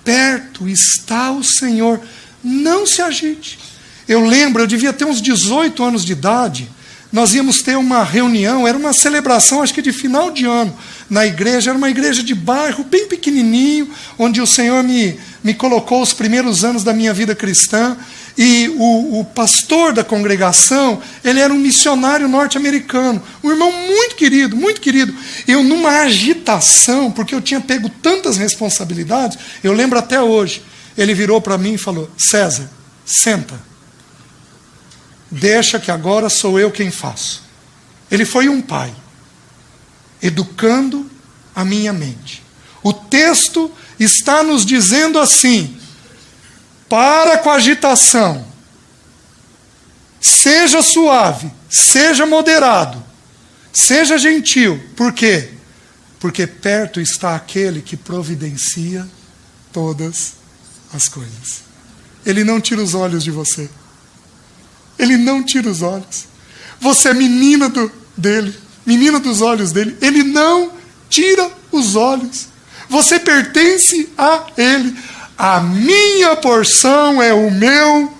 perto está o Senhor, não se agite. Eu lembro, eu devia ter uns 18 anos de idade, nós íamos ter uma reunião, era uma celebração, acho que de final de ano, na igreja. Era uma igreja de bairro, bem pequenininho, onde o Senhor me colocou os primeiros anos da minha vida cristã. E o pastor da congregação, ele era um missionário norte-americano, um irmão muito querido, muito querido. Eu, numa agitação, porque eu tinha pego tantas responsabilidades, eu lembro até hoje, ele virou para mim e falou: César, senta. Deixa que agora sou eu quem faço. Ele foi um pai, educando a minha mente. O texto está nos dizendo assim: para com a agitação, seja suave, seja moderado, seja gentil. Por quê? Porque perto está aquele que providencia todas as coisas. Ele não tira os olhos de você. Ele não tira os olhos. Você é menina dele, menina dos olhos dele. Ele não tira os olhos. Você pertence a ele. A minha porção é o meu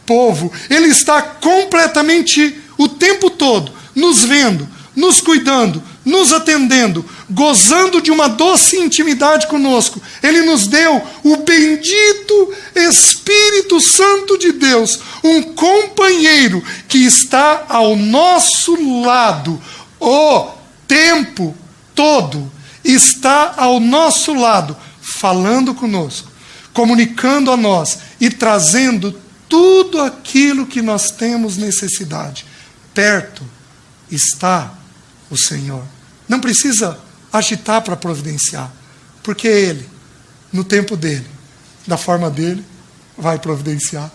povo. Ele está completamente, o tempo todo, nos vendo, nos cuidando, nos atendendo, gozando de uma doce intimidade conosco. Ele nos deu o bendito Espírito Santo de Deus, um companheiro que está ao nosso lado o tempo todo. Está ao nosso lado, falando conosco, comunicando a nós e trazendo tudo aquilo que nós temos necessidade. Perto está o Senhor. Não precisa agitar para providenciar, porque Ele, no tempo dele, da forma dele, vai providenciar.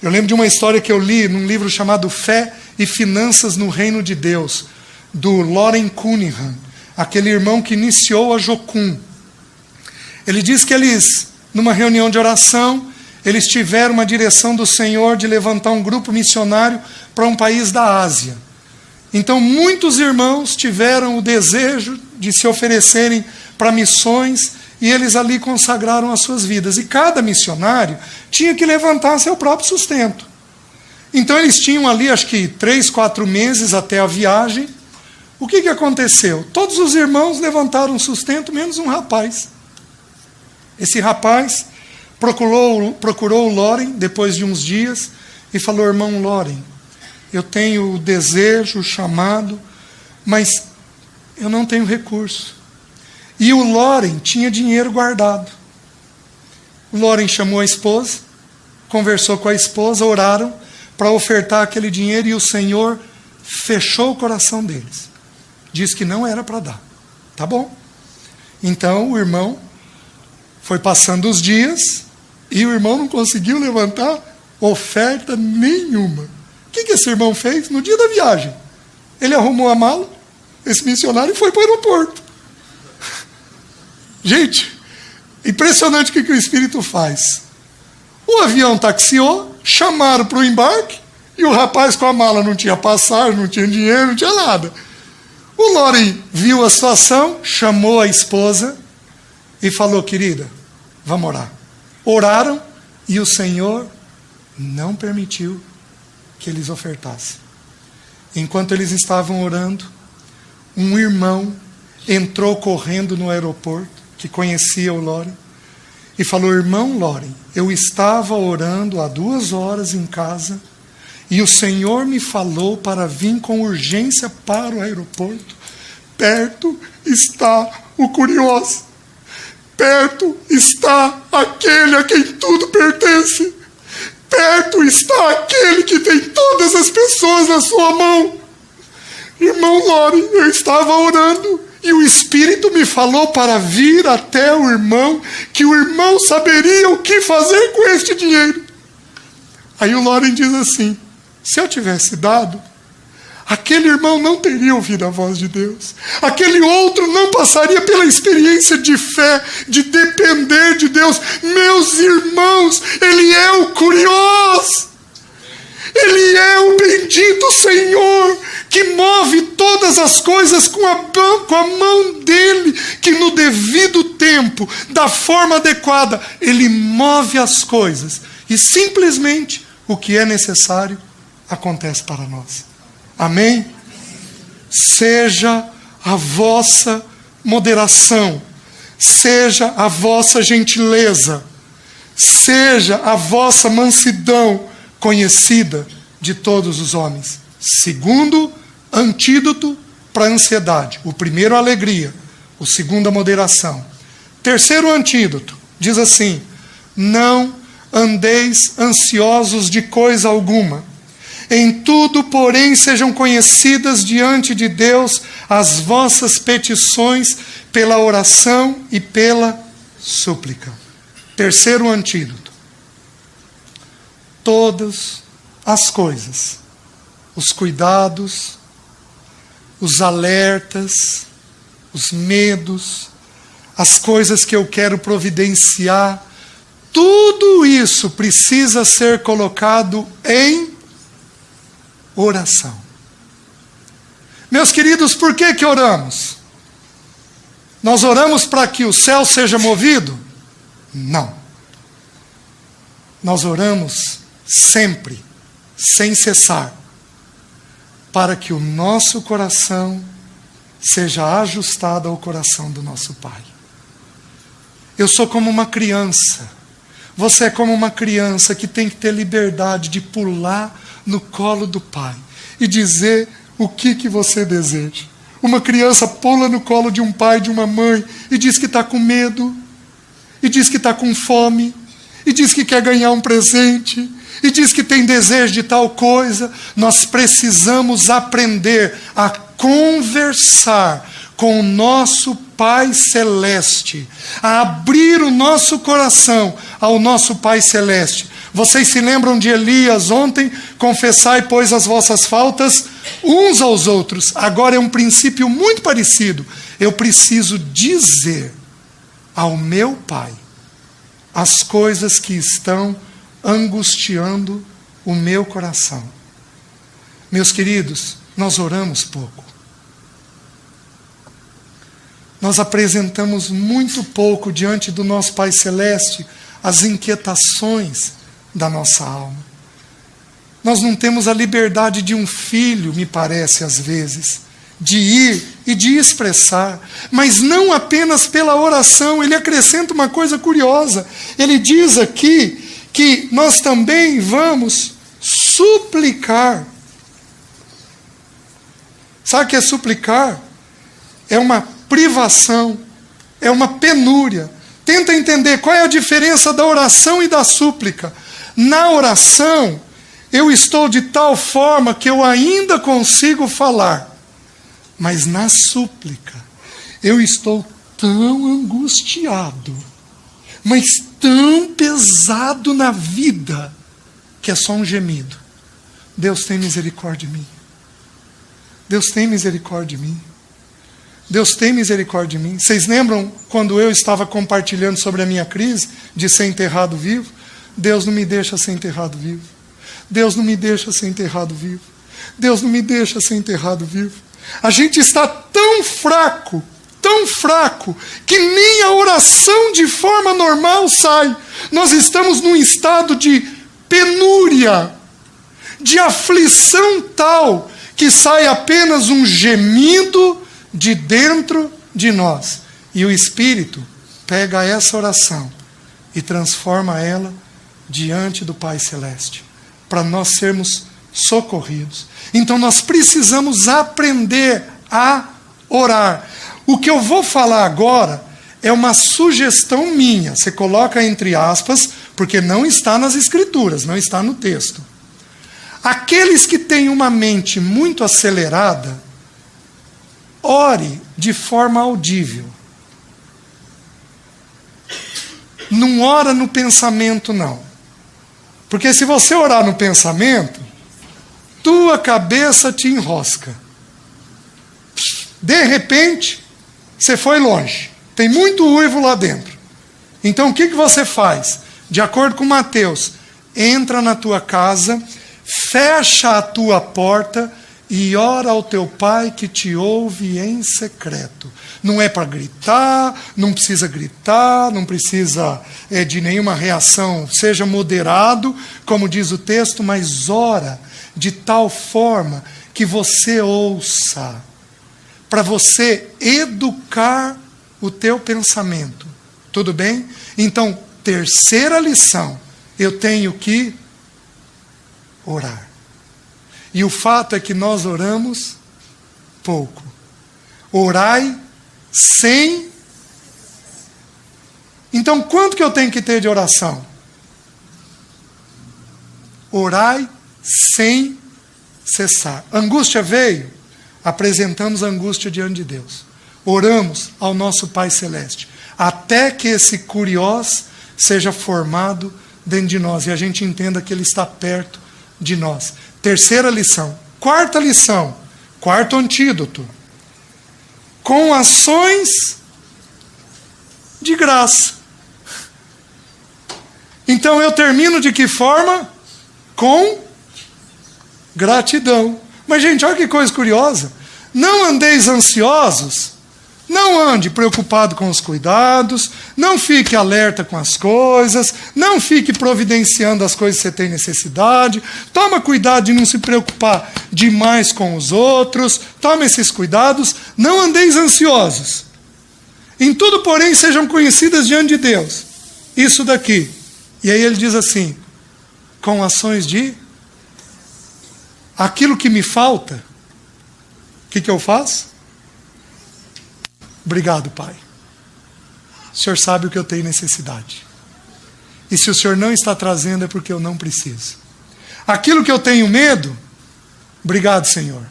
Eu lembro de uma história que eu li num livro chamado Fé e Finanças no Reino de Deus, do Loren Cunningham, aquele irmão que iniciou a Jocum. Ele diz que eles, numa reunião de oração, eles tiveram uma direção do Senhor de levantar um grupo missionário para um país da Ásia. Então muitos irmãos tiveram o desejo de se oferecerem para missões, e eles ali consagraram as suas vidas. E cada missionário tinha que levantar seu próprio sustento. Então eles tinham ali, acho que 3, 4 meses até a viagem, O que aconteceu? Todos os irmãos levantaram sustento, menos um rapaz. Esse rapaz procurou o Loren depois de uns dias e falou: irmão Loren, eu tenho o desejo, o chamado, mas eu não tenho recurso. E o Loren tinha dinheiro guardado. O Loren chamou a esposa, conversou com a esposa, oraram para ofertar aquele dinheiro e o Senhor fechou o coração deles. Diz que não era para dar. Tá bom. Então o irmão foi passando os dias e o irmão não conseguiu levantar oferta nenhuma. O que esse irmão fez? No dia da viagem, ele arrumou a mala, esse missionário, e foi para o aeroporto. Gente, impressionante o que o Espírito faz. O avião taxiou, chamaram para o embarque, e o rapaz com a mala não tinha passagem, não tinha dinheiro, não tinha nada. O Loren viu a situação, chamou a esposa e falou: querida, vamos orar. Oraram e o Senhor não permitiu que eles ofertassem. Enquanto eles estavam orando, um irmão entrou correndo no aeroporto, que conhecia o Loren, e falou: irmão Loren, eu estava orando há 2 horas em casa e o Senhor me falou para vir com urgência para o aeroporto. Perto está o curioso. Perto está aquele a quem tudo pertence. Perto está aquele que tem todas as pessoas na sua mão. Irmão Loren, eu estava orando e o Espírito me falou para vir até o irmão, que o irmão saberia o que fazer com este dinheiro. Aí o Loren diz assim: se eu tivesse dado, aquele irmão não teria ouvido a voz de Deus. Aquele outro não passaria pela experiência de fé, de depender de Deus. Meus irmãos, Ele é o curioso. Ele é o bendito Senhor, que move todas as coisas com a mão dEle, que no devido tempo, da forma adequada, Ele move as coisas. E simplesmente o que é necessário acontece para nós. Amém? Seja a vossa moderação, seja a vossa gentileza, seja a vossa mansidão conhecida de todos os homens. Segundo antídoto para a ansiedade. O primeiro, a alegria. O segundo, a moderação. Terceiro antídoto, diz assim: não andeis ansiosos de coisa alguma. Em tudo, porém, sejam conhecidas diante de Deus as vossas petições pela oração e pela súplica. Terceiro antídoto: todas as coisas, os cuidados, os alertas, os medos, as coisas que eu quero providenciar, tudo isso precisa ser colocado em oração. Meus queridos, por que oramos? Nós oramos para que o céu seja movido? Não. Nós oramos sempre, sem cessar, para que o nosso coração seja ajustado ao coração do nosso Pai. Eu sou como uma criança. Você é como uma criança que tem que ter liberdade de pular no colo do pai e dizer o que você deseja. Uma criança pula no colo de um pai, de uma mãe, e diz que está com medo, e diz que está com fome, e diz que quer ganhar um presente, e diz que tem desejo de tal coisa. Nós precisamos aprender a conversar com o nosso Pai Celeste, a abrir o nosso coração ao nosso Pai Celeste. Vocês se lembram de Elias ontem? Confessai, pois, as vossas faltas uns aos outros. Agora é um princípio muito parecido. Eu preciso dizer ao meu Pai as coisas que estão angustiando o meu coração. Meus queridos, nós oramos pouco. Nós apresentamos muito pouco diante do nosso Pai Celeste as inquietações da nossa alma. Nós não temos a liberdade de um filho, me parece às vezes, de ir e de expressar, mas não apenas pela oração. Ele acrescenta uma coisa curiosa. Ele diz aqui que nós também vamos suplicar. Sabe o que é suplicar? É uma privação, é uma penúria. Tenta entender qual é a diferença da oração e da súplica. Na oração, eu estou de tal forma que eu ainda consigo falar. Mas na súplica, eu estou tão angustiado, mas tão pesado na vida, que é só um gemido. Deus tem misericórdia de mim. Deus tem misericórdia de mim. Deus tem misericórdia de mim. Vocês lembram quando eu estava compartilhando sobre a minha crise de ser enterrado vivo? Deus não me deixa ser enterrado vivo. Deus não me deixa ser enterrado vivo. Deus não me deixa ser enterrado vivo. A gente está tão fraco, que nem a oração de forma normal sai. Nós estamos num estado de penúria, de aflição tal, que sai apenas um gemido de dentro de nós. E o Espírito pega essa oração e transforma ela diante do Pai Celeste, para nós sermos socorridos. Então nós precisamos aprender a orar. O que eu vou falar agora é uma sugestão minha. Você coloca entre aspas, porque não está nas Escrituras, não está no texto. Aqueles que têm uma mente muito acelerada, ore de forma audível. Não ora no pensamento, não. Porque se você orar no pensamento, tua cabeça te enrosca. De repente, você foi longe. Tem muito uivo lá dentro. Então o que você faz? De acordo com Mateus, entra na tua casa, fecha a tua porta e ora ao teu Pai que te ouve em secreto. Não é para gritar, não precisa de nenhuma reação, seja moderado, como diz o texto, mas ora de tal forma que você ouça, para você educar o teu pensamento. Tudo bem? Então, terceira lição, eu tenho que orar. E o fato é que nós oramos pouco. Orai sem. Então, quanto que eu tenho que ter de oração? Orai sem cessar. Angústia veio, apresentamos a angústia diante de Deus. Oramos ao nosso Pai Celeste, até que esse curiós seja formado dentro de nós e a gente entenda que Ele está perto de nós. Terceira lição. Quarta lição, quarto antídoto. Com ações de graça. Então eu termino de que forma? Com gratidão. Mas, gente, olha que coisa curiosa. Não andeis ansiosos. Não ande preocupado com os cuidados, não fique alerta com as coisas, não fique providenciando as coisas que você tem necessidade, toma cuidado de não se preocupar demais com os outros, toma esses cuidados, não andeis ansiosos. Em tudo, porém, sejam conhecidas diante de Deus. Isso daqui. E aí ele diz assim, com ações de... Aquilo que me falta, o que eu faço? Obrigado, Pai. O Senhor sabe o que eu tenho necessidade. E se o Senhor não está trazendo é porque eu não preciso. Aquilo que eu tenho medo, obrigado, Senhor,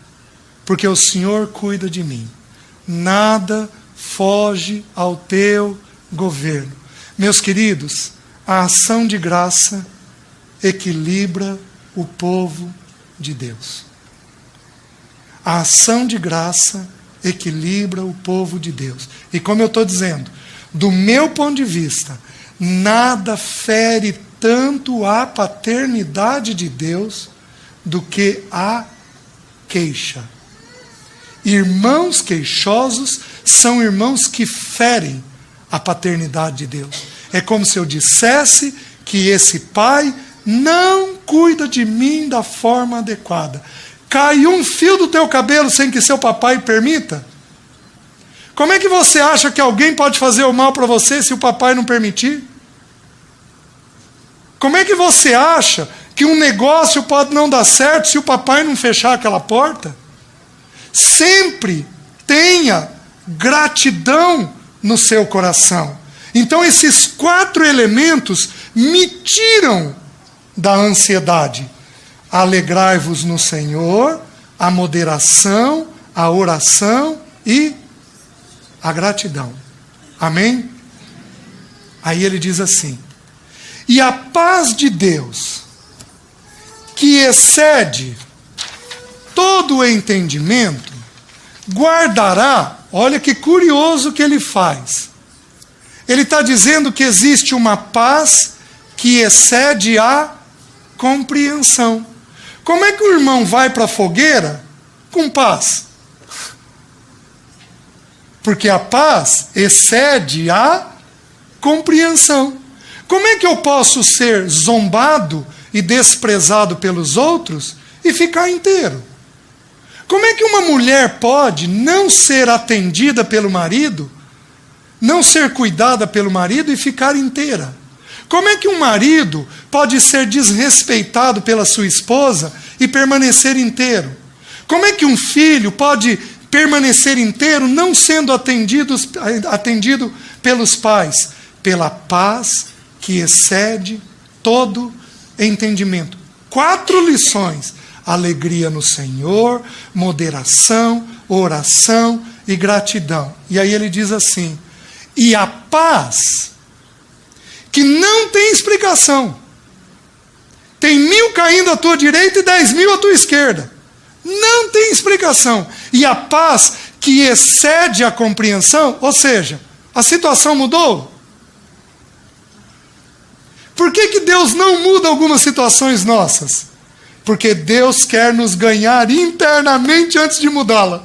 porque o Senhor cuida de mim. Nada foge ao teu governo. Meus queridos, a ação de graça equilibra o povo de Deus. A ação de graça equilibra o povo de Deus. E como eu estou dizendo, do meu ponto de vista, nada fere tanto a paternidade de Deus do que a queixa. Irmãos queixosos são irmãos que ferem a paternidade de Deus. É como se eu dissesse que esse pai não cuida de mim da forma adequada. cai um fio do teu cabelo sem que seu papai permita? Como é que você acha que alguém pode fazer o mal para você se o papai não permitir? Como é que você acha que um negócio pode não dar certo se o papai não fechar aquela porta? Sempre tenha gratidão no seu coração. Então esses 4 elementos me tiram da ansiedade. Alegrai-vos no Senhor, a moderação, a oração e a gratidão. Amém? Aí ele diz assim: e a paz de Deus, que excede todo o entendimento, guardará. Olha que curioso que ele faz. Ele está dizendo que existe uma paz que excede a compreensão. Como é que o irmão vai para a fogueira com paz? Porque a paz excede a compreensão. Como é que eu posso ser zombado e desprezado pelos outros e ficar inteiro? Como é que uma mulher pode não ser atendida pelo marido, não ser cuidada pelo marido e ficar inteira? Como é que um marido pode ser desrespeitado pela sua esposa e permanecer inteiro? Como é que um filho pode permanecer inteiro não sendo atendido pelos pais? Pela paz que excede todo entendimento. 4 lições: alegria no Senhor, moderação, oração e gratidão. E aí ele diz assim: e a paz que não tem explicação. Tem 1000 caindo à tua direita e 10.000 à tua esquerda. Não tem explicação. E a paz que excede a compreensão, ou seja, a situação mudou. Por que Deus não muda algumas situações nossas? Porque Deus quer nos ganhar internamente antes de mudá-la.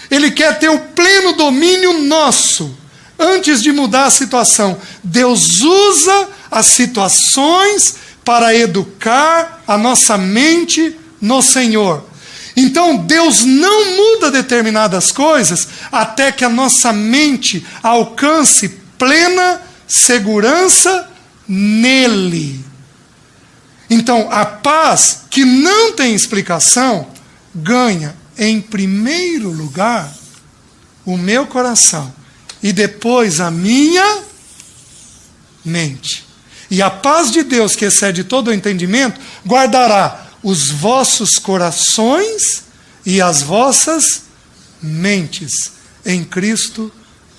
Ele quer ter o pleno domínio nosso antes de mudar a situação. Deus usa as situações para educar a nossa mente no Senhor. Então Deus não muda determinadas coisas até que a nossa mente alcance plena segurança nele. Então a paz que não tem explicação ganha em primeiro lugar o meu coração e depois a minha mente. E a paz de Deus, que excede todo o entendimento, guardará os vossos corações e as vossas mentes em Cristo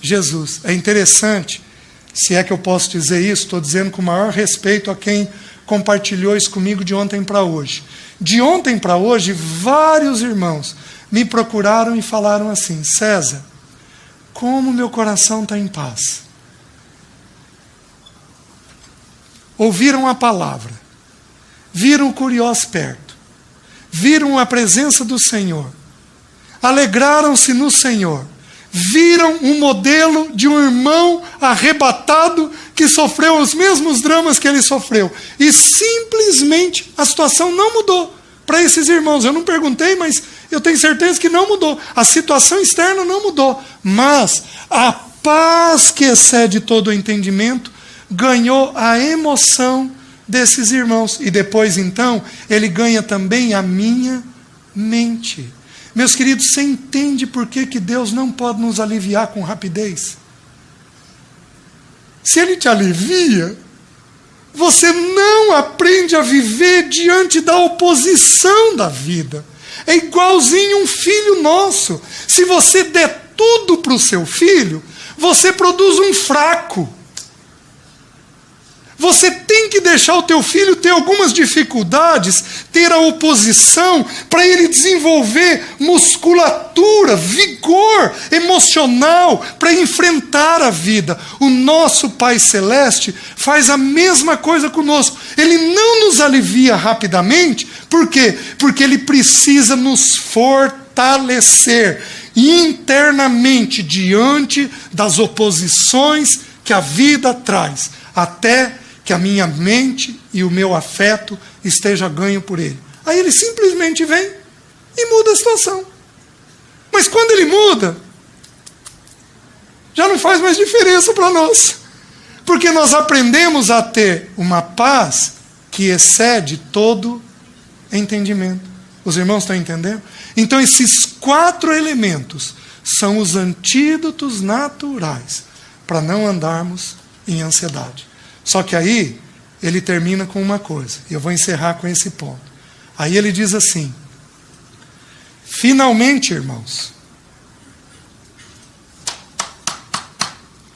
Jesus. É interessante, se é que eu posso dizer isso, estou dizendo com o maior respeito a quem compartilhou isso comigo de ontem para hoje. De ontem para hoje, vários irmãos me procuraram e falaram assim: César, como meu coração está em paz. Ouviram a palavra, viram o Curiós perto, viram a presença do Senhor, alegraram-se no Senhor, viram um modelo de um irmão arrebatado que sofreu os mesmos dramas que ele sofreu, e simplesmente a situação não mudou para esses irmãos. Eu não perguntei, mas eu tenho certeza que não mudou. A situação externa não mudou, mas a paz que excede todo o entendimento ganhou a emoção desses irmãos. E depois, então, ele ganha também a minha mente. Meus queridos, você entende por que Deus não pode nos aliviar com rapidez? Se Ele te alivia, você não aprende a viver diante da oposição da vida. É igualzinho um filho nosso. Se você der tudo para o seu filho, você produz um fraco. Você tem que deixar o teu filho ter algumas dificuldades, ter a oposição, para ele desenvolver musculatura, vigor emocional, para enfrentar a vida. O nosso Pai Celeste faz a mesma coisa conosco. Ele não nos alivia rapidamente. Por quê? Porque Ele precisa nos fortalecer internamente diante das oposições que a vida traz, até que a minha mente e o meu afeto esteja ganho por Ele. Aí ele simplesmente vem e muda a situação. Mas quando ele muda, já não faz mais diferença para nós. Porque nós aprendemos a ter uma paz que excede todo entendimento. Os irmãos estão entendendo? Então esses 4 elementos são os antídotos naturais para não andarmos em ansiedade. Só que aí ele termina com uma coisa, e eu vou encerrar com esse ponto. Aí ele diz assim: finalmente, irmãos,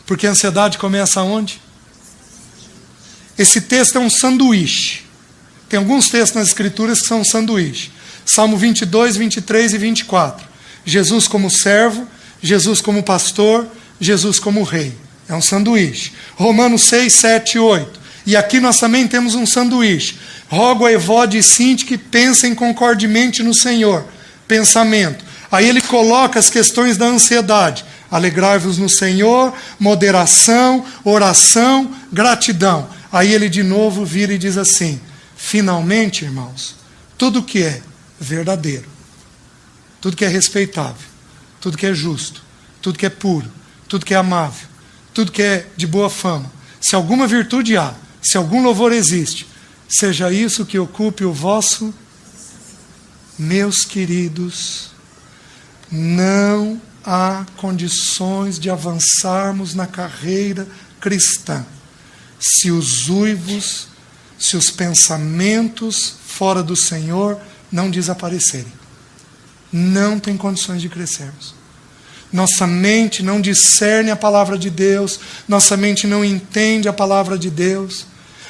porque a ansiedade começa onde? Esse texto é um sanduíche. Tem alguns textos nas Escrituras que são um sanduíche. Salmo 22, 23 e 24. Jesus como servo, Jesus como pastor, Jesus como rei. É um sanduíche. Romanos 6, 7 e 8. E aqui nós também temos um sanduíche. Rogo a Evode e Sinti que pensem concordemente no Senhor. Pensamento. Aí ele coloca as questões da ansiedade. Alegrai-vos no Senhor, moderação, oração, gratidão. Aí ele de novo vira e diz assim: finalmente, irmãos, tudo que é verdadeiro, tudo que é respeitável, tudo que é justo, tudo que é puro, tudo que é amável, tudo que é de boa fama, se alguma virtude há, se algum louvor existe, seja isso que ocupe o vosso. Meus queridos, não há condições de avançarmos na carreira cristã se os uivos, se os pensamentos fora do Senhor não desaparecerem. Não tem condições de crescermos. Nossa mente não discerne a palavra de Deus, nossa mente não entende a palavra de Deus.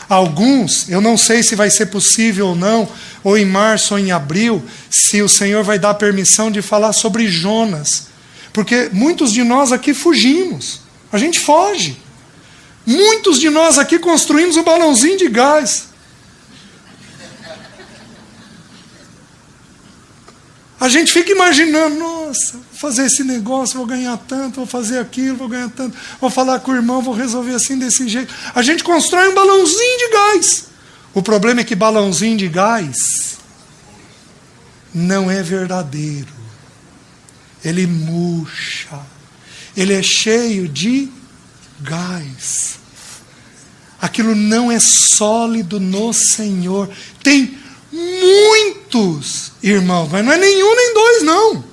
Alguns, eu não sei se vai ser possível ou não, ou em março ou em abril, se o Senhor vai dar permissão de falar sobre Jonas. Porque muitos de nós aqui fugimos, a gente foge. Muitos de nós aqui construímos um balãozinho de gás. A gente fica imaginando, nossa, vou fazer esse negócio, vou ganhar tanto, vou fazer aquilo, vou ganhar tanto, vou falar com o irmão, vou resolver assim, desse jeito. A gente constrói um balãozinho de gás. O problema é que balãozinho de gás não é verdadeiro. Ele murcha. Ele é cheio de gás. Aquilo não é sólido no Senhor. Tem muitos irmãos, mas não é nenhum nem dois, não.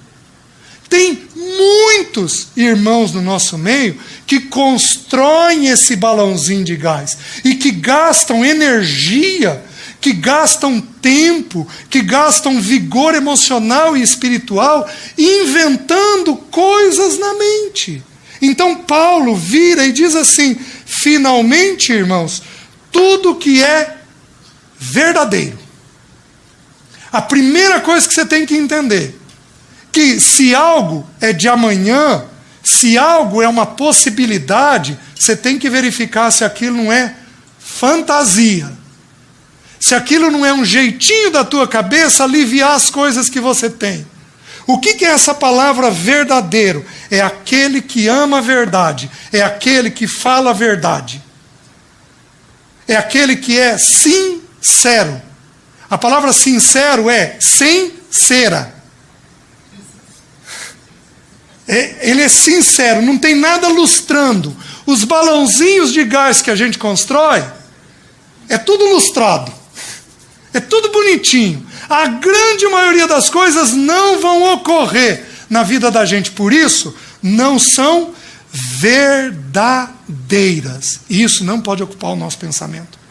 Tem muitos irmãos no nosso meio que constroem esse balãozinho de gás e que gastam energia, que gastam tempo, que gastam vigor emocional e espiritual inventando coisas na mente. Então Paulo vira e diz assim: finalmente, irmãos, tudo que é verdadeiro. A primeira coisa que você tem que entender, que se algo é de amanhã, se algo é uma possibilidade, você tem que verificar se aquilo não é fantasia. Se aquilo não é um jeitinho da tua cabeça aliviar as coisas que você tem. O que é essa palavra verdadeiro? É aquele que ama a verdade, é aquele que fala a verdade, é aquele que é sincero. A palavra sincero é sem cera. Ele é sincero, não tem nada lustrando. Os balãozinhos de gás que a gente constrói, é tudo lustrado, é tudo bonitinho. A grande maioria das coisas não vão ocorrer na vida da gente, por isso não são verdadeiras. E isso não pode ocupar o nosso pensamento.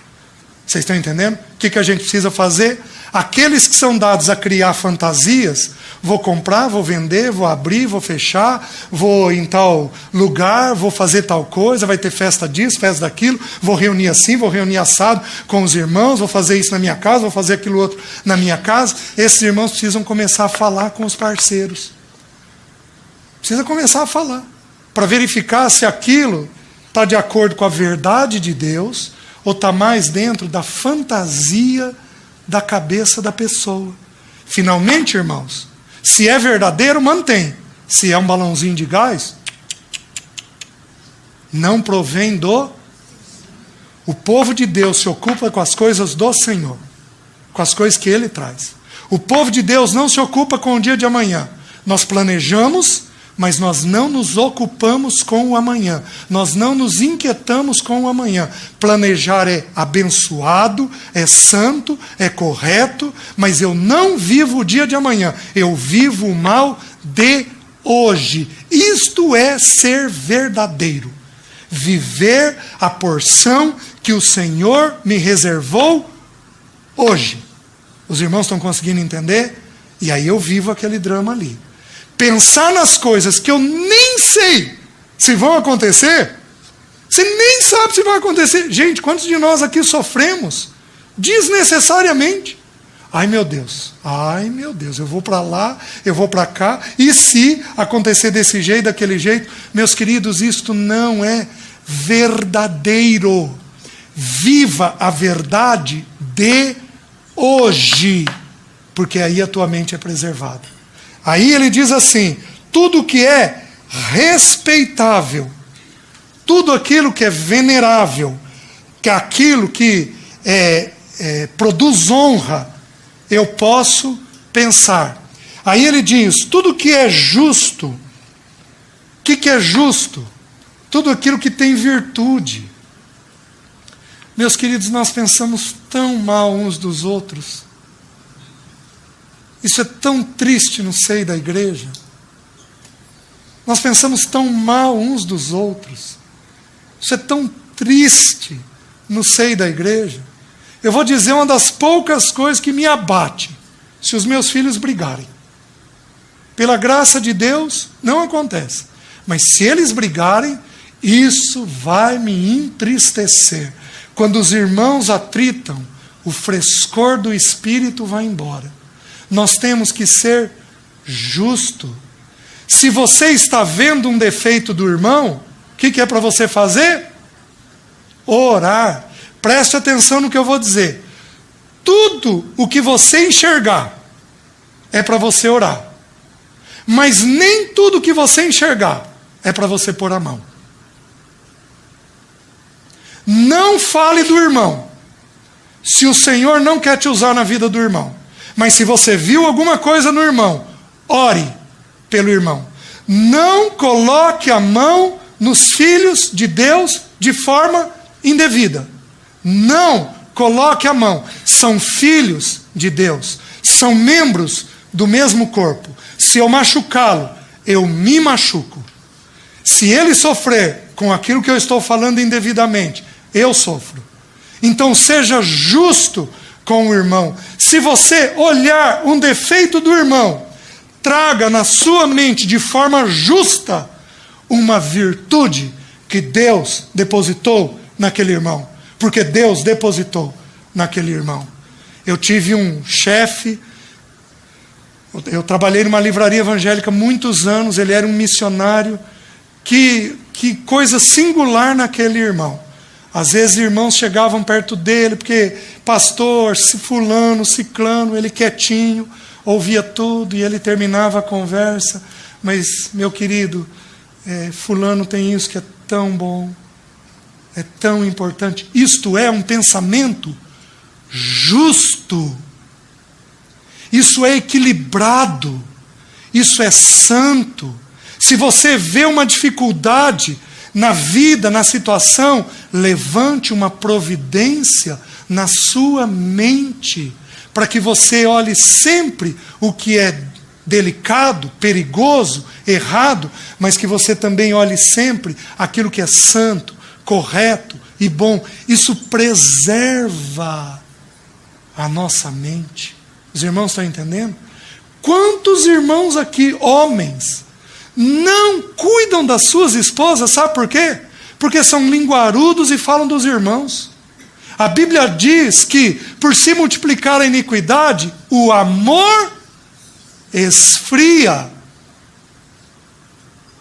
Vocês estão entendendo? O que a gente precisa fazer? Aqueles que são dados a criar fantasias, vou comprar, vou vender, vou abrir, vou fechar, vou em tal lugar, vou fazer tal coisa, vai ter festa disso, festa daquilo, vou reunir assim, vou reunir assado com os irmãos, vou fazer isso na minha casa, vou fazer aquilo outro na minha casa. Esses irmãos precisam começar a falar com os parceiros. Precisa começar a falar, para verificar se aquilo está de acordo com a verdade de Deus, ou está mais dentro da fantasia da cabeça da pessoa. Finalmente, irmãos, se é verdadeiro, mantém. Se é um balãozinho de gás, não provém do... O povo de Deus se ocupa com as coisas do Senhor, com as coisas que Ele traz. O povo de Deus não se ocupa com o dia de amanhã. Nós planejamos, mas nós não nos ocupamos com o amanhã. Nós não nos inquietamos com o amanhã. Planejar é abençoado, é santo, é correto, mas eu não vivo o dia de amanhã. Eu vivo o mal de hoje. Isto é ser verdadeiro. Viver a porção que o Senhor me reservou hoje. Os irmãos estão conseguindo entender? E aí eu vivo aquele drama ali. Pensar nas coisas que eu nem sei se vão acontecer, você nem sabe se vai acontecer. Gente, quantos de nós aqui sofremos desnecessariamente? Ai meu Deus, eu vou para lá, eu vou para cá, e se acontecer desse jeito, daquele jeito? Meus queridos, isto não é verdadeiro. Viva a verdade de hoje, porque aí a tua mente é preservada. Aí ele diz assim: tudo que é respeitável, tudo aquilo que é venerável, que é aquilo que produz honra, eu posso pensar. Aí ele diz: tudo que é justo. O que é justo? Tudo aquilo que tem virtude. Meus queridos, nós pensamos tão mal uns dos outros. Isso é tão triste no seio da igreja. Nós pensamos tão mal uns dos outros. Isso é tão triste no seio da igreja. Eu vou dizer uma das poucas coisas que me abate: se os meus filhos brigarem. Pela graça de Deus, não acontece. Mas se eles brigarem, isso vai me entristecer. Quando os irmãos atritam, o frescor do espírito vai embora. Nós temos que ser justo. Se você está vendo um defeito do irmão, o que é para você fazer? Orar. Preste atenção no que eu vou dizer. Tudo o que você enxergar é para você orar. Mas nem tudo o que você enxergar é para você pôr a mão. Não fale do irmão se o Senhor não quer te usar na vida do irmão. Mas se você viu alguma coisa no irmão, ore pelo irmão. Não coloque a mão nos filhos de Deus de forma indevida. Não coloque a mão. São filhos de Deus. São membros do mesmo corpo. Se eu machucá-lo, eu me machuco. Se ele sofrer com aquilo que eu estou falando indevidamente, eu sofro. Então seja justo com o irmão. Se você olhar um defeito do irmão, traga na sua mente de forma justa uma virtude que Deus depositou naquele irmão. Porque Deus depositou naquele irmão. Eu tive um chefe, eu trabalhei numa livraria evangélica muitos anos, ele era um missionário. Que coisa singular naquele irmão. Às vezes irmãos chegavam perto dele, porque pastor, fulano, ciclano, ele quietinho, ouvia tudo e ele terminava a conversa. Mas, meu querido, fulano tem isso que é tão bom, é tão importante. Isto é um pensamento justo. Isso é equilibrado. Isso é santo. Se você vê uma dificuldade na vida, na situação, levante uma providência na sua mente, para que você olhe sempre o que é delicado, perigoso, errado, mas que você também olhe sempre aquilo que é santo, correto e bom. Isso preserva a nossa mente. Os irmãos estão entendendo? Quantos irmãos aqui, homens, não cuidam das suas esposas? Sabe por quê? Porque são linguarudos e falam dos irmãos. A Bíblia diz que, por se multiplicar a iniquidade, o amor esfria.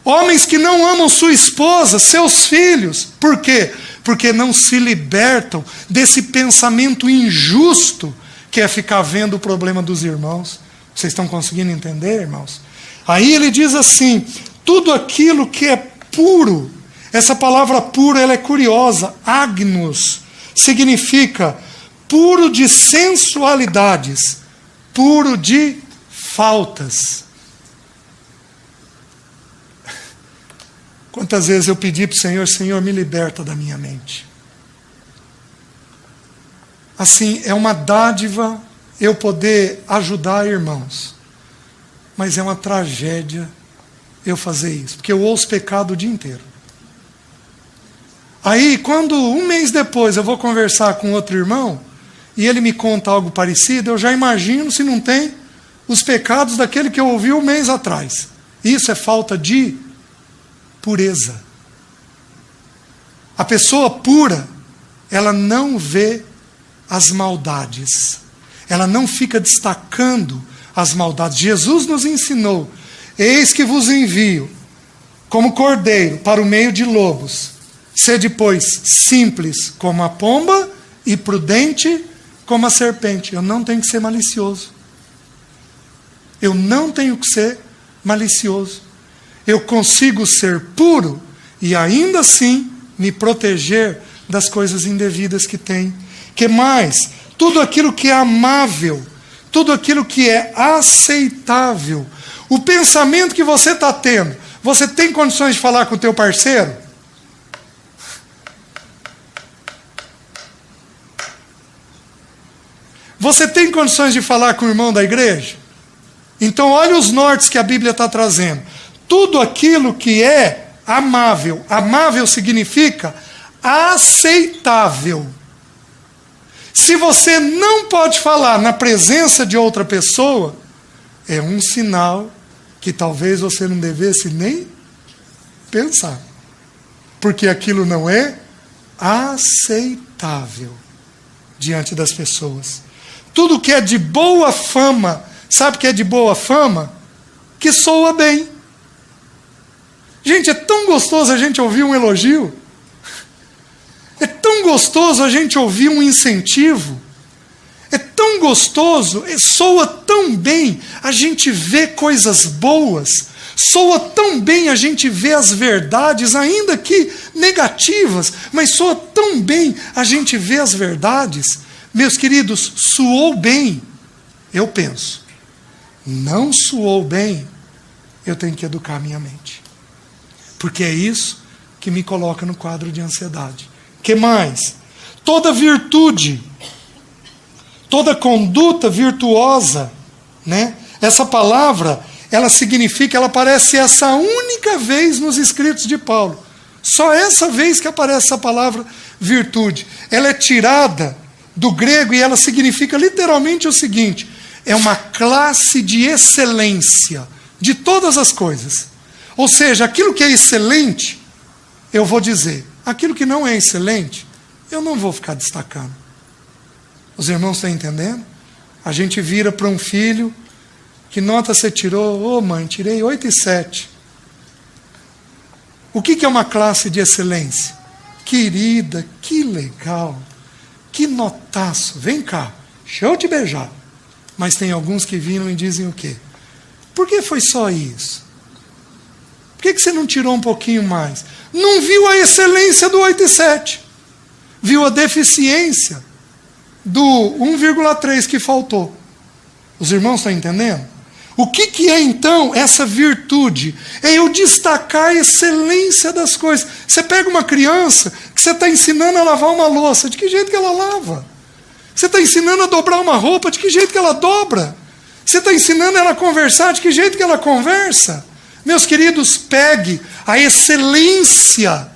Homens que não amam sua esposa, seus filhos. Por quê? Porque não se libertam desse pensamento injusto que é ficar vendo o problema dos irmãos. Vocês estão conseguindo entender, irmãos? Aí ele diz assim: tudo aquilo que é puro. Essa palavra puro, ela é curiosa. Agnus significa puro de sensualidades. puro de faltas. Quantas vezes eu pedi para o Senhor, Senhor, me liberta da minha mente. Assim, é uma dádiva eu poder ajudar irmãos. Mas é uma tragédia eu fazer isso, porque eu ouço pecado o dia inteiro. Aí, quando um mês depois eu vou conversar com outro irmão, e ele me conta algo parecido, eu já imagino se não tem os pecados daquele que eu ouvi um mês atrás. Isso é falta de pureza. A pessoa pura, ela não vê as maldades. Ela não fica destacando as maldades. Jesus nos ensinou: eis que vos envio como cordeiro para o meio de lobos. Sede, pois, simples como a pomba e prudente como a serpente. Eu não tenho que ser malicioso. Eu não tenho que ser malicioso. Eu consigo ser puro e ainda assim me proteger das coisas indevidas que tem. Que mais? Tudo aquilo que é amável, tudo aquilo que é aceitável. O pensamento que você está tendo, você tem condições de falar com o teu parceiro? Você tem condições de falar com o irmão da igreja? Então olha os nortes que a Bíblia está trazendo. Tudo aquilo que é amável. Amável significa aceitável. Se você não pode falar na presença de outra pessoa, é um sinal que talvez você não devesse nem pensar. Porque aquilo não é aceitável diante das pessoas. Tudo que é de boa fama, sabe o que é de boa fama? Que soa bem. Gente, é tão gostoso a gente ouvir um elogio. É tão gostoso a gente ouvir um incentivo. É tão gostoso, soa tão bem a gente vê coisas boas. Soa tão bem a gente vê as verdades, ainda que negativas, mas soa tão bem a gente vê as verdades. Meus queridos, soou bem, eu penso. Não soou bem, eu tenho que educar minha mente. Porque é isso que me coloca no quadro de ansiedade. Que mais? Toda virtude, toda conduta virtuosa, né? Essa palavra, ela significa, ela aparece essa única vez nos escritos de Paulo. Só essa vez que aparece essa palavra virtude. Ela é tirada do grego e ela significa literalmente o seguinte: é uma classe de excelência de todas as coisas. Ou seja, aquilo que é excelente, eu vou dizer. Aquilo que não é excelente, eu não vou ficar destacando. Os irmãos estão entendendo? A gente vira para um filho, que nota você tirou? Ô mãe, tirei 8,7. O que é uma classe de excelência? Querida, que legal, que notaço, vem cá, deixa eu te beijar. Mas tem alguns que viram e dizem o quê? Por que foi só isso? Por que você não tirou um pouquinho mais? Não viu a excelência do 8,7. Viu a deficiência do 1,3 que faltou. Os irmãos estão entendendo? O que é então essa virtude? É eu destacar a excelência das coisas. Você pega uma criança que você está ensinando a lavar uma louça. De que jeito que ela lava? Você está ensinando a dobrar uma roupa. De que jeito que ela dobra? Você está ensinando ela a conversar. De que jeito que ela conversa? Meus queridos, pegue a excelência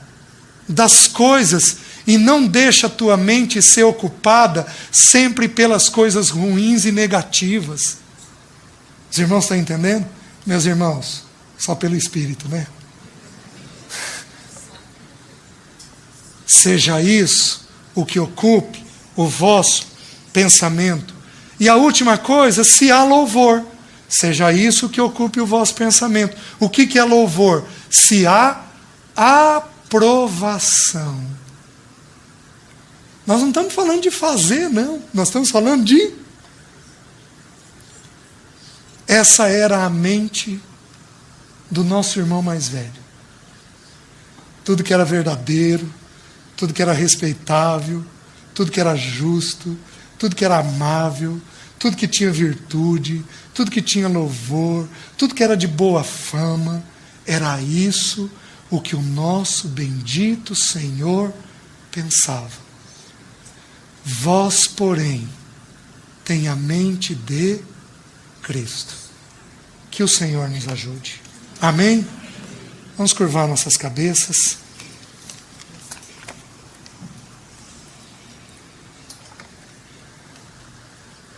das coisas e não deixe a tua mente ser ocupada sempre pelas coisas ruins e negativas. Os irmãos estão entendendo? Meus irmãos, só pelo Espírito, né? Seja isso o que ocupe o vosso pensamento. E a última coisa, se há louvor, seja isso que ocupe o vosso pensamento. O que é louvor? Se há aprovação. Nós não estamos falando de fazer, não. Nós estamos falando de... Essa era a mente do nosso irmão mais velho. Tudo que era verdadeiro, tudo que era respeitável, tudo que era justo, tudo que era amável, tudo que tinha virtude, tudo que tinha louvor, tudo que era de boa fama, era isso o que o nosso bendito Senhor pensava. Vós, porém, tem a mente de Cristo. Que o Senhor nos ajude. Amém? Vamos curvar nossas cabeças.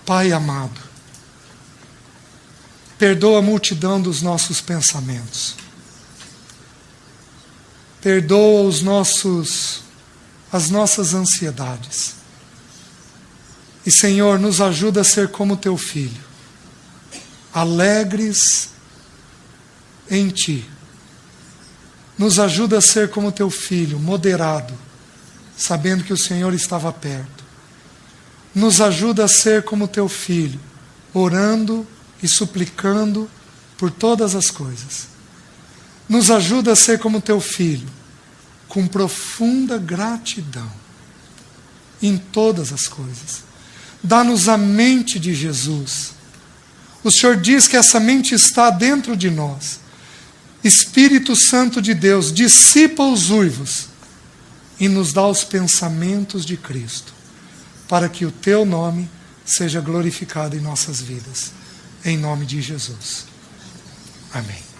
Pai amado, perdoa a multidão dos nossos pensamentos. Perdoa as nossas ansiedades. E, Senhor, nos ajuda a ser como teu filho, alegres em ti. Nos ajuda a ser como teu filho, moderado, sabendo que o Senhor estava perto. Nos ajuda a ser como teu filho, orando e suplicando por todas as coisas. Nos ajuda a ser como teu filho, com profunda gratidão em todas as coisas. Dá-nos a mente de Jesus. O Senhor diz que essa mente está dentro de nós. Espírito Santo de Deus, dissipa os uivos e nos dá os pensamentos de Cristo, para que o teu nome seja glorificado em nossas vidas. Em nome de Jesus. Amém.